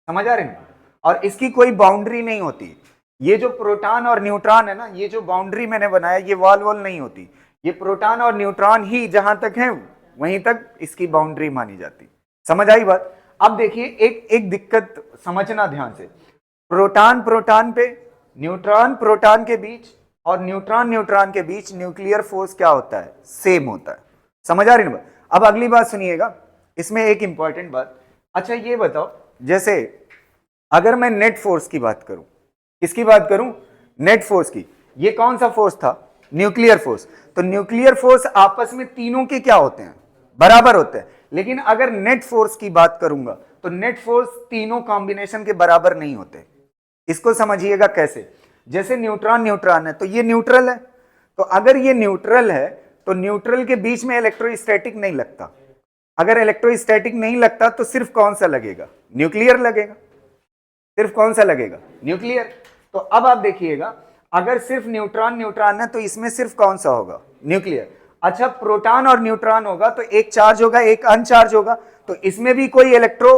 समझ आ रहे हैं। और इसकी कोई बाउंड्री नहीं होती। ये जो प्रोटॉन और न्यूट्रॉन है ना, ये जो बाउंड्री मैंने बनाया, ये वॉल नहीं होती, ये प्रोटॉन और न्यूट्रॉन ही जहां तक है वहीं तक इसकी बाउंड्री मानी जाती। समझ आई बात। अब देखिए एक दिक्कत समझना ध्यान से, प्रोटॉन प्रोटॉन पे, न्यूट्रॉन प्रोटॉन के बीच और न्यूट्रॉन न्यूट्रॉन के बीच न्यूक्लियर फोर्स क्या होता है? सेम होता है। समझ आ रही ना बात? अब अगली बात सुनिएगा, इसमें एक इंपॉर्टेंट बात। अच्छा ये बताओ, जैसे अगर मैं नेट फोर्स की बात करूं, किसकी बात करूं? नेट फोर्स की। ये कौन सा फोर्स था? Nuclear force. तो न्यूक्लियर फोर्स आपस में तीनों के क्या होते हैं? बराबर होते हैं। लेकिन अगर नेट फोर्स की बात करूंगा तो नेट फोर्स तीनों कॉम्बिनेशन के बराबर नहीं होते। इसको समझिएगा कैसे। जैसे न्यूट्रॉन न्यूट्रॉन है तो ये न्यूट्रल है, तो अगर ये न्यूट्रल है तो न्यूट्रल के बीच में इलेक्ट्रोस्टैटिक नहीं लगता। अगर इलेक्ट्रोस्टैटिक नहीं लगता तो सिर्फ कौन सा लगेगा? न्यूक्लियर लगेगा। सिर्फ कौन सा लगेगा? न्यूक्लियर। तो अब आप देखिएगा, अगर सिर्फ न्यूट्रॉन न्यूट्रॉन है तो इसमें सिर्फ कौन सा होगा? न्यूक्लियर। अच्छा प्रोटॉन और न्यूट्रॉन होगा तो एक चार्ज होगा एक अनचार्ज होगा, तो इसमें भी कोई इलेक्ट्रो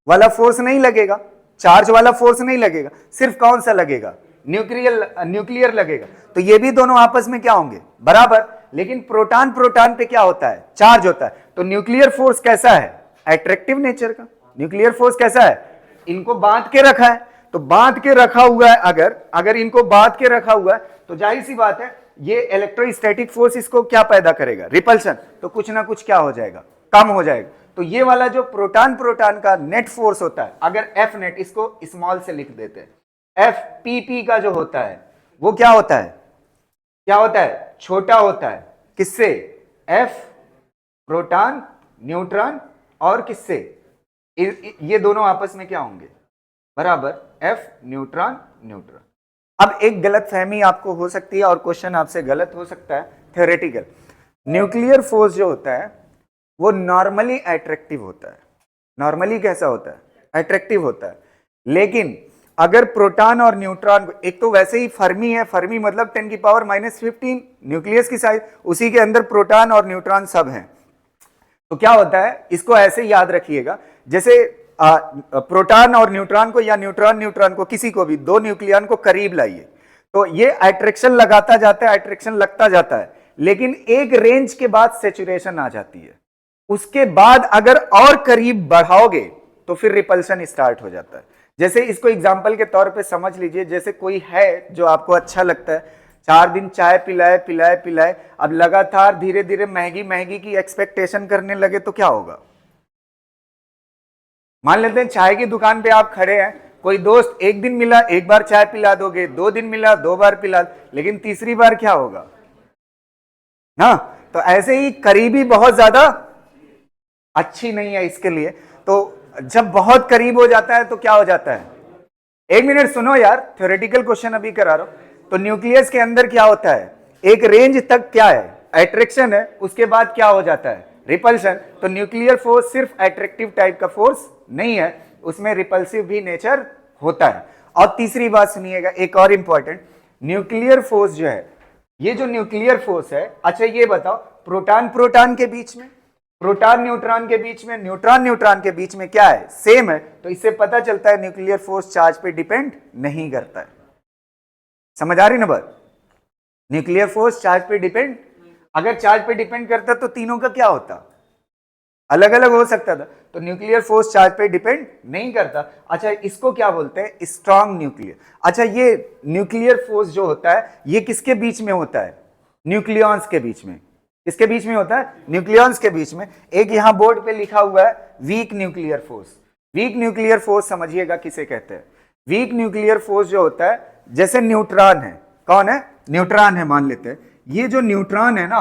वाला फोर्स नहीं लगेगा, चार्ज वाला फोर्स नहीं लगेगा, सिर्फ कौन सा लगेगा? न्यूक्लियर लगेगा। तो ये भी दोनों आपस में क्या होंगे? बराबर। लेकिन प्रोटॉन प्रोटॉन पे क्या होता है? चार्ज होता है। तो न्यूक्लियर फोर्स कैसा है? अट्रैक्टिव नेचर का। न्यूक्लियर फोर्स कैसा है? इनको बांध के रखा है। तो बांध के रखा हुआ है, अगर इनको बांध के रखा हुआ है तो जाहिर सी बात है ये इलेक्ट्रोस्टैटिक फोर्स इसको क्या पैदा करेगा? रिपल्शन। तो कुछ ना कुछ क्या हो जाएगा? कम हो जाएगा। तो ये वाला जो प्रोटॉन प्रोटॉन का नेट फोर्स होता है, अगर एफ नेट, इसको स्मॉल से लिख देते हैं, एफ पी पी का जो होता है वो क्या होता है? क्या होता है? छोटा होता है। किससे? एफ प्रोटॉन न्यूट्रॉन और किससे? ये दोनों आपस में क्या होंगे? बराबर। F neutron neutron. अब एक गलत फहमी आपको हो सकती है और क्वेश्चन आपसे गलत हो सकता है, थ्योरेटिकल। न्यूक्लियर फोर्स जो होता है वो नॉर्मली अट्रैक्टिव होता है। नॉर्मली कैसा होता है? अट्रैक्टिव होता है। लेकिन अगर प्रोटॉन और न्यूट्रॉन, एक तो वैसे ही फर्मी है, फर्मी मतलब 10⁻⁻15 न्यूक्लियस की साइज, उसी के अंदर प्रोटॉन और न्यूट्रॉन सब हैं। तो क्या होता है, इसको ऐसे याद रखिएगा, जैसे प्रोटॉन और न्यूट्रॉन को या न्यूट्रॉन न्यूट्रॉन को, किसी को भी, दो न्यूक्लियन को करीब लाइए तो ये अट्रैक्शन लगाता जाता है, अट्रैक्शन लगता जाता है, लेकिन एक रेंज के बाद सैचुरेशन आ जाती है। उसके बाद अगर और करीब बढ़ाओगे तो फिर रिपल्शन स्टार्ट हो जाता है। जैसे इसको एग्जांपल के तौर पे समझ लीजिए, जैसे कोई है जो आपको अच्छा लगता है, 4 दिन चाय पिलाए पिलाए पिलाए, अब लगातार धीरे धीरे महंगी महंगी की एक्सपेक्टेशन करने लगे तो क्या होगा? मान लेते हैं चाय की दुकान पे आप खड़े हैं, कोई दोस्त एक दिन मिला एक बार चाय पिला दोगे, 2 दिन मिला 2 बार पिला, लेकिन तीसरी बार क्या होगा ना? तो ऐसे ही करीबी बहुत ज्यादा अच्छी नहीं है इसके लिए। तो जब बहुत करीब हो जाता है तो क्या हो जाता है? 1 मिनट सुनो यार, थ्योरेटिकल क्वेश्चन अभी करा रहा हूं। तो न्यूक्लियस के अंदर क्या होता है? एक रेंज तक क्या है? अट्रैक्शन है, उसके बाद क्या हो जाता है? रिपल्शन। तो न्यूक्लियर फोर्स सिर्फ अट्रैक्टिव टाइप का फोर्स नहीं है, उसमें रिपल्सिव भी नेचर होता है। और तीसरी बात सुनिएगा, एक और इंपॉर्टेंट, न्यूक्लियर फोर्स जो है, ये जो न्यूक्लियर फोर्स है, अच्छा ये बताओ, प्रोटॉन प्रोटॉन के बीच में, प्रोटॉन न्यूट्रॉन के बीच में, न्यूट्रॉन न्यूट्रॉन के बीच में क्या है? सेम है। तो इससे पता चलता है न्यूक्लियर फोर्स चार्ज पे डिपेंड नहीं करता है। समझ आ रही ना बात? न्यूक्लियर फोर्स चार्ज पे डिपेंड, अगर चार्ज पे डिपेंड करता तो तीनों का क्या होता? अलग अलग हो सकता था। तो न्यूक्लियर फोर्स चार्ज पे डिपेंड नहीं करता। अच्छा इसको क्या बोलते हैं? Strong nuclear. अच्छा ये न्यूक्लियर फोर्स जो होता है ये किसके बीच में होता है? न्यूक्लियॉन्स के बीच में। किसके बीच में होता है? न्यूक्लियॉन्स के बीच में। एक यहां बोर्ड पे लिखा हुआ है weak nuclear force. Weak nuclear force समझिएगा किसे कहते हैं। वीक न्यूक्लियर फोर्स जो होता है, जैसे न्यूट्रॉन है, कौन है? न्यूट्रॉन है मान लेते हैं। ये जो न्यूट्रॉन है ना,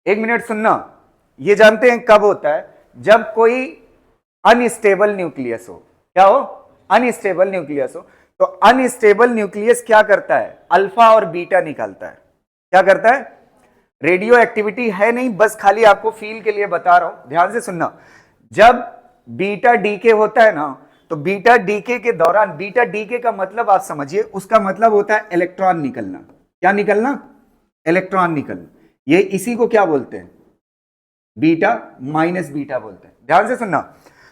1 मिनट सुनना, ये जानते हैं कब होता है? जब कोई अनस्टेबल न्यूक्लियस हो। क्या हो? अनस्टेबल न्यूक्लियस हो। तो अनस्टेबल न्यूक्लियस क्या करता है? अल्फा और बीटा निकालता है। क्या करता है? रेडियो एक्टिविटी है नहीं, बस खाली आपको फील के लिए बता रहा हूं, ध्यान से सुनना। जब बीटा डीके होता है ना, तो बीटा डीके के दौरान, बीटा डीके का मतलब आप समझिए, उसका मतलब होता है इलेक्ट्रॉन निकलना। क्या निकलना? इलेक्ट्रॉन निकलना। ये इसी को क्या बोलते हैं? बीटा माइनस बीटा बोलते हैं। ध्यान से सुनना।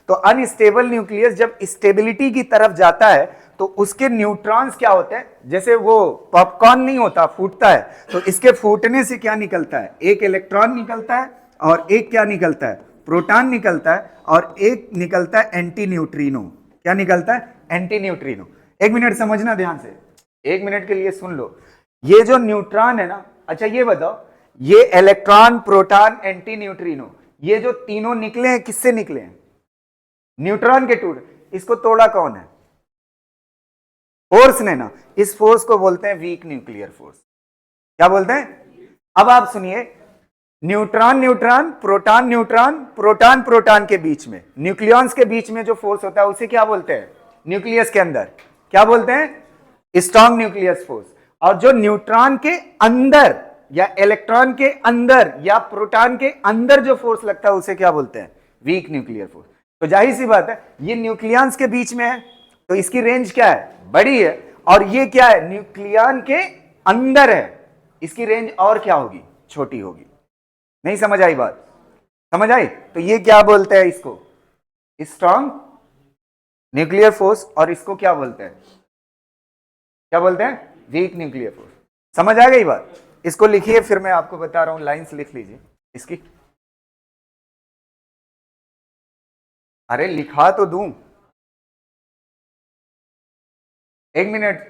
तो अनस्टेबल न्यूक्लियस जब स्टेबिलिटी की तरफ जाता है तो उसके न्यूट्रॉन्स क्या होते हैं? जैसे वो पॉपकॉर्न नहीं होता, फूटता है, तो इसके फूटने से क्या निकलता है? एक इलेक्ट्रॉन निकलता है और एक क्या निकलता है? प्रोटॉन निकलता है, और एक निकलता है एंटी न्यूट्रिनो। क्या निकलता है? Anti neutrino. एक मिनट समझना ध्यान से, एक मिनट के लिए सुन लो। ये जो न्यूट्रॉन है ना, अच्छा ये बताओ, ये इलेक्ट्रॉन, प्रोटॉन, एंटी न्यूट्रिनो, ये जो तीनों निकले हैं किससे निकले हैं? न्यूट्रॉन के टूट। इसको तोड़ा कौन है? फोर्स ने ना। इस फोर्स को बोलते हैं वीक न्यूक्लियर फोर्स। क्या बोलते हैं? अब आप सुनिए, neutron neutron, proton neutron, proton proton के बीच में, न्यूक्लियॉन्स के बीच में जो फोर्स होता है उसे क्या बोलते हैं? न्यूक्लियस के अंदर क्या बोलते हैं? Strong nucleus force. और जो न्यूट्रॉन के अंदर या इलेक्ट्रॉन के अंदर या प्रोटॉन के अंदर जो फोर्स लगता है उसे क्या बोलते हैं? Weak nuclear force. तो जाहिर सी बात है, ये न्यूक्लियॉन्स के बीच में है तो इसकी रेंज क्या है? बड़ी है। और ये क्या है? न्यूक्लियॉन के अंदर है, इसकी रेंज और क्या होगी? छोटी होगी। नहीं समझ आई बात? समझ आई? तो ये क्या बोलते हैं? इसको स्ट्रॉन्ग न्यूक्लियर फोर्स। और इसको क्या बोलते हैं? क्या बोलते हैं? Weak nuclear force. समझ आ गई बात? इसको लिखिए, फिर मैं आपको बता रहा हूं, लाइंस लिख लीजिए इसकी। अरे लिखा तो दूं, एक मिनट।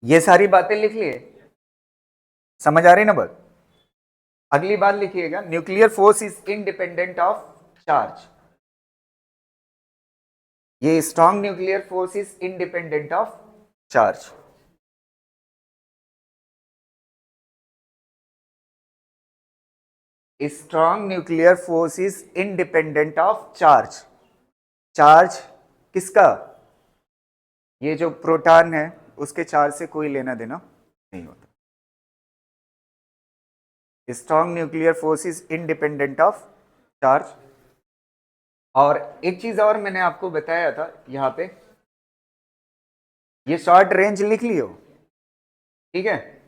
ये सारी बातें लिख लिए, समझ आ रही ना बात? अगली बात लिखिएगा, nuclear force is independent of charge. ये strong nuclear force is independent of charge. Strong nuclear force is independent of charge. Charge किसका? ये जो प्रोटॉन है उसके चार्ज से कोई लेना देना नहीं होता। Strong nuclear force is independent of charge. और एक चीज और मैंने आपको बताया था यहां पे, ये शॉर्ट रेंज लिख लियो, ठीक है?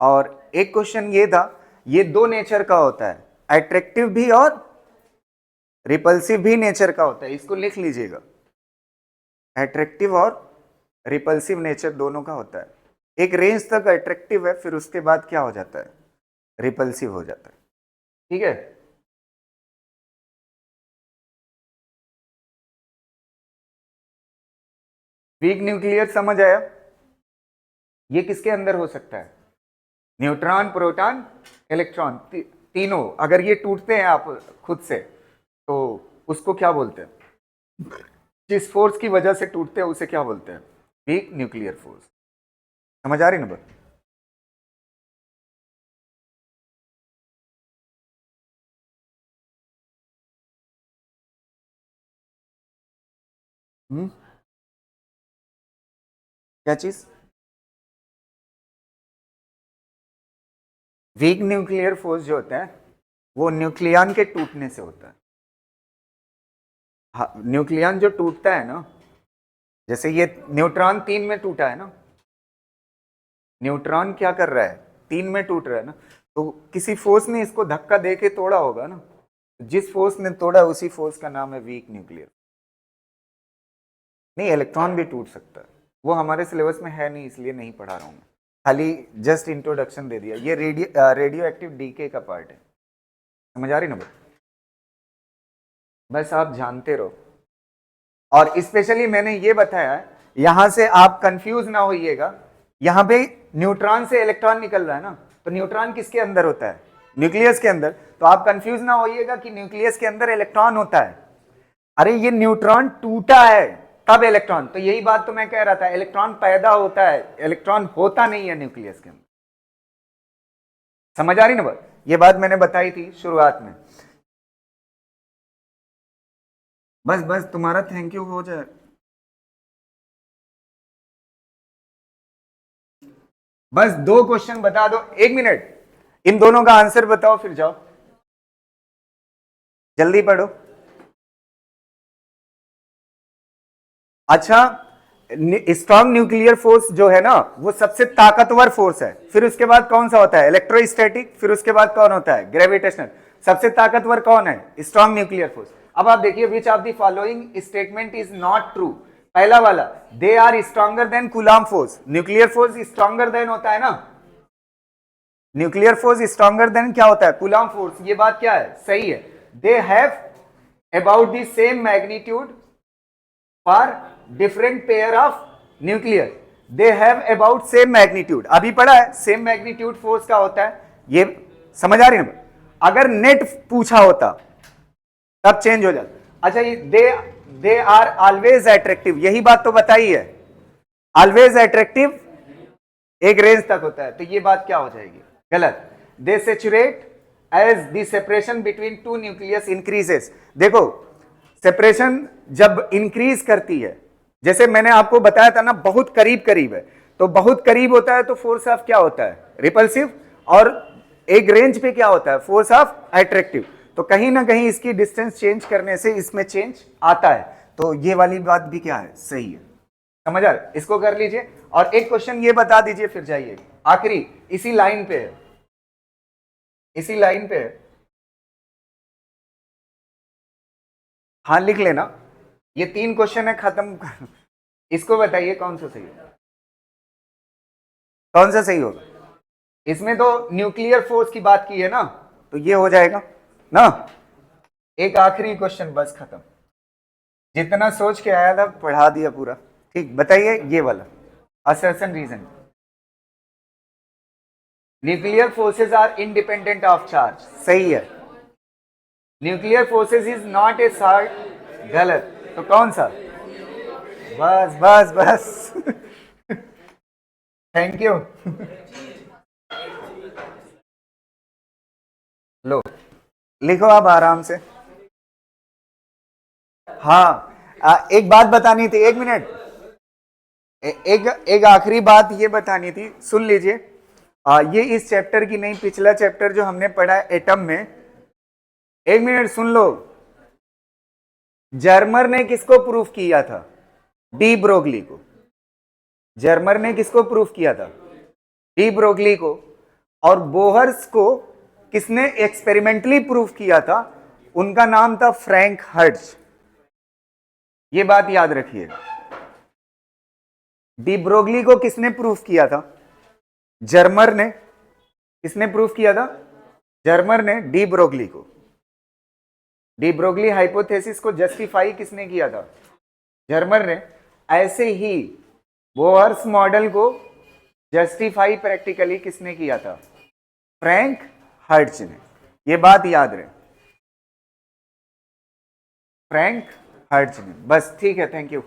और एक क्वेश्चन ये था, ये दो नेचर का होता है, अट्रैक्टिव भी और रिपल्सिव भी नेचर का होता है। इसको लिख लीजिएगा, अट्रैक्टिव और रिपल्सिव नेचर दोनों का होता है। एक रेंज तक अट्रैक्टिव है, फिर उसके बाद क्या हो जाता है? रिपल्सिव हो जाता है। ठीक है? वीक न्यूक्लियर समझ आया? ये किसके अंदर हो सकता है? न्यूट्रॉन, प्रोटॉन, इलेक्ट्रॉन, तीनों अगर ये टूटते हैं आप खुद से, तो उसको क्या बोलते हैं? जिस फोर्स की वजह से टूटते हैं उसे क्या बोलते हैं? Weak nuclear force. समझ आ रही ना बात? क्या चीज? वीक न्यूक्लियर फोर्स जो होता है वो न्यूक्लियन के टूटने से होता है। हाँ, न्यूक्लियन जो टूटता है ना, जैसे ये न्यूट्रॉन 3 में टूटा है ना, न्यूट्रॉन क्या कर रहा है? 3 में टूट रहा है ना, तो किसी फोर्स ने इसको धक्का दे के तोड़ा होगा ना। जिस फोर्स ने तोड़ा उसी फोर्स का नाम है वीक न्यूक्लियर। नहीं, इलेक्ट्रॉन भी टूट सकता है, वो हमारे सिलेबस में है नहीं इसलिए नहीं पढ़ा रहा हूं मैं, खाली जस्ट इंट्रोडक्शन दे दिया। ये रेडियो एक्टिव डीके का पार्ट है। समझ आ रही ना बात? बस आप जानते रहो। और स्पेशली मैंने ये बताया है, यहां से आप कंफ्यूज ना होइएगा। यहां पे न्यूट्रॉन से इलेक्ट्रॉन निकल रहा है ना, तो न्यूट्रॉन किसके अंदर होता है? न्यूक्लियस के अंदर। तो आप कंफ्यूज ना होइएगा कि न्यूक्लियस के अंदर इलेक्ट्रॉन होता है। अरे ये न्यूट्रॉन टूटा है तब इलेक्ट्रॉन। तो यही बात तो मैं कह रहा था, इलेक्ट्रॉन पैदा होता है, इलेक्ट्रॉन होता नहीं है न्यूक्लियस के अंदर। समझ आ रही ना बात? ये बात मैंने बताई थी शुरुआत में। बस बस तुम्हारा थैंक यू हो जाए। बस 2 क्वेश्चन बता दो, 1 मिनट, इन दोनों का आंसर बताओ फिर जाओ, जल्दी पढ़ो। अच्छा, स्ट्रॉन्ग न्यूक्लियर फोर्स जो है ना वो सबसे ताकतवर फोर्स है। फिर उसके बाद कौन सा होता है? इलेक्ट्रोस्टैटिक। फिर उसके बाद कौन होता है? ग्रेविटेशनल। सबसे ताकतवर कौन है? Strong nuclear force. अब आप देखिए, which of the following statement is not true? पहला वाला, they are stronger than Coulomb force. Nuclear force stronger than होता है ना, न्यूक्लियर फोर्स स्ट्रॉन्गर देन क्या होता है? Coulomb force. ये बात क्या है? सही है। They have about the same magnitude for different pair of nucleus. They have about same magnitude. अभी पढ़ा है same magnitude force का होता है, ये समझ आ रही है ना? अगर नेट पूछा होता तब चेंज हो जाता. अच्छा, दे आर ऑलवेज एट्रैक्टिव, यही बात तो बताई है. ऑलवेज एट्रैक्टिव एक रेंज तक होता है, तो ये बात क्या हो जाएगी? गलत. They saturate as the separation between two nucleus increases. देखो, सेपरेशन जब इंक्रीज करती है, जैसे मैंने आपको बताया था ना, बहुत करीब करीब है, तो बहुत करीब होता है तो फोर्स ऑफ क्या होता है? रिपल्सिव. और एक रेंज पे क्या होता है? Force of attractive. तो कहीं ना कहीं इसकी डिस्टेंस चेंज करने से इसमें चेंज आता है. तो ये वाली बात भी क्या है? सही है. समझ आ रहा है? इसको कर लीजिए. और एक क्वेश्चन ये बता दीजिए, फिर जाइए. आखिरी इसी लाइन पे है, इसी लाइन पे है. हाँ, लिख लेना. ये 3 क्वेश्चन है, खत्म. इसको बताइए कौन सा सही होगा? कौन सा सही होगा? इसमें तो न्यूक्लियर फोर्स की बात की है ना, तो ये हो जाएगा ना. एक आखिरी क्वेश्चन, बस खत्म. जितना सोच के आया था पढ़ा दिया पूरा. ठीक, बताइए ये वाला. Assertion reason. Nuclear forces are independent of charge. सही है. Nuclear forces is not a charge. गलत. तो कौन सा? बस बस बस. Thank you. लो, लिखो आप आराम से. हाँ, एक बात बतानी थी. 1 मिनट. एक आखिरी बात ये बतानी थी, सुन लीजिए. ये इस चैप्टर की नहीं, पिछला चैप्टर जो हमने पढ़ा है एटम में. 1 मिनट सुन लो. जर्मर ने किसको प्रूफ किया था? डी ब्रोगली को. जर्मर ने किसको प्रूफ किया था? डी ब्रोगली को. और बोहर्स को किसने एक्सपेरिमेंटली प्रूफ किया था? उनका नाम था फ्रैंक हर्ट्ज. ये बात याद रखिएगा. डी ब्रोगली को किसने प्रूफ किया था? जर्मर ने. किसने प्रूफ किया था? जर्मर ने डी ब्रोगली को. डी ब्रोगली हाइपोथेसिस को जस्टिफाई किसने किया था? जर्मर ने. ऐसे ही बोहर्स मॉडल को जस्टिफाई प्रैक्टिकली किसने किया था? फ्रैंक हर्ट्ज ने. ये बात याद रहे. फ्रैंक हर्ट्ज ने. बस ठीक है. Thank you.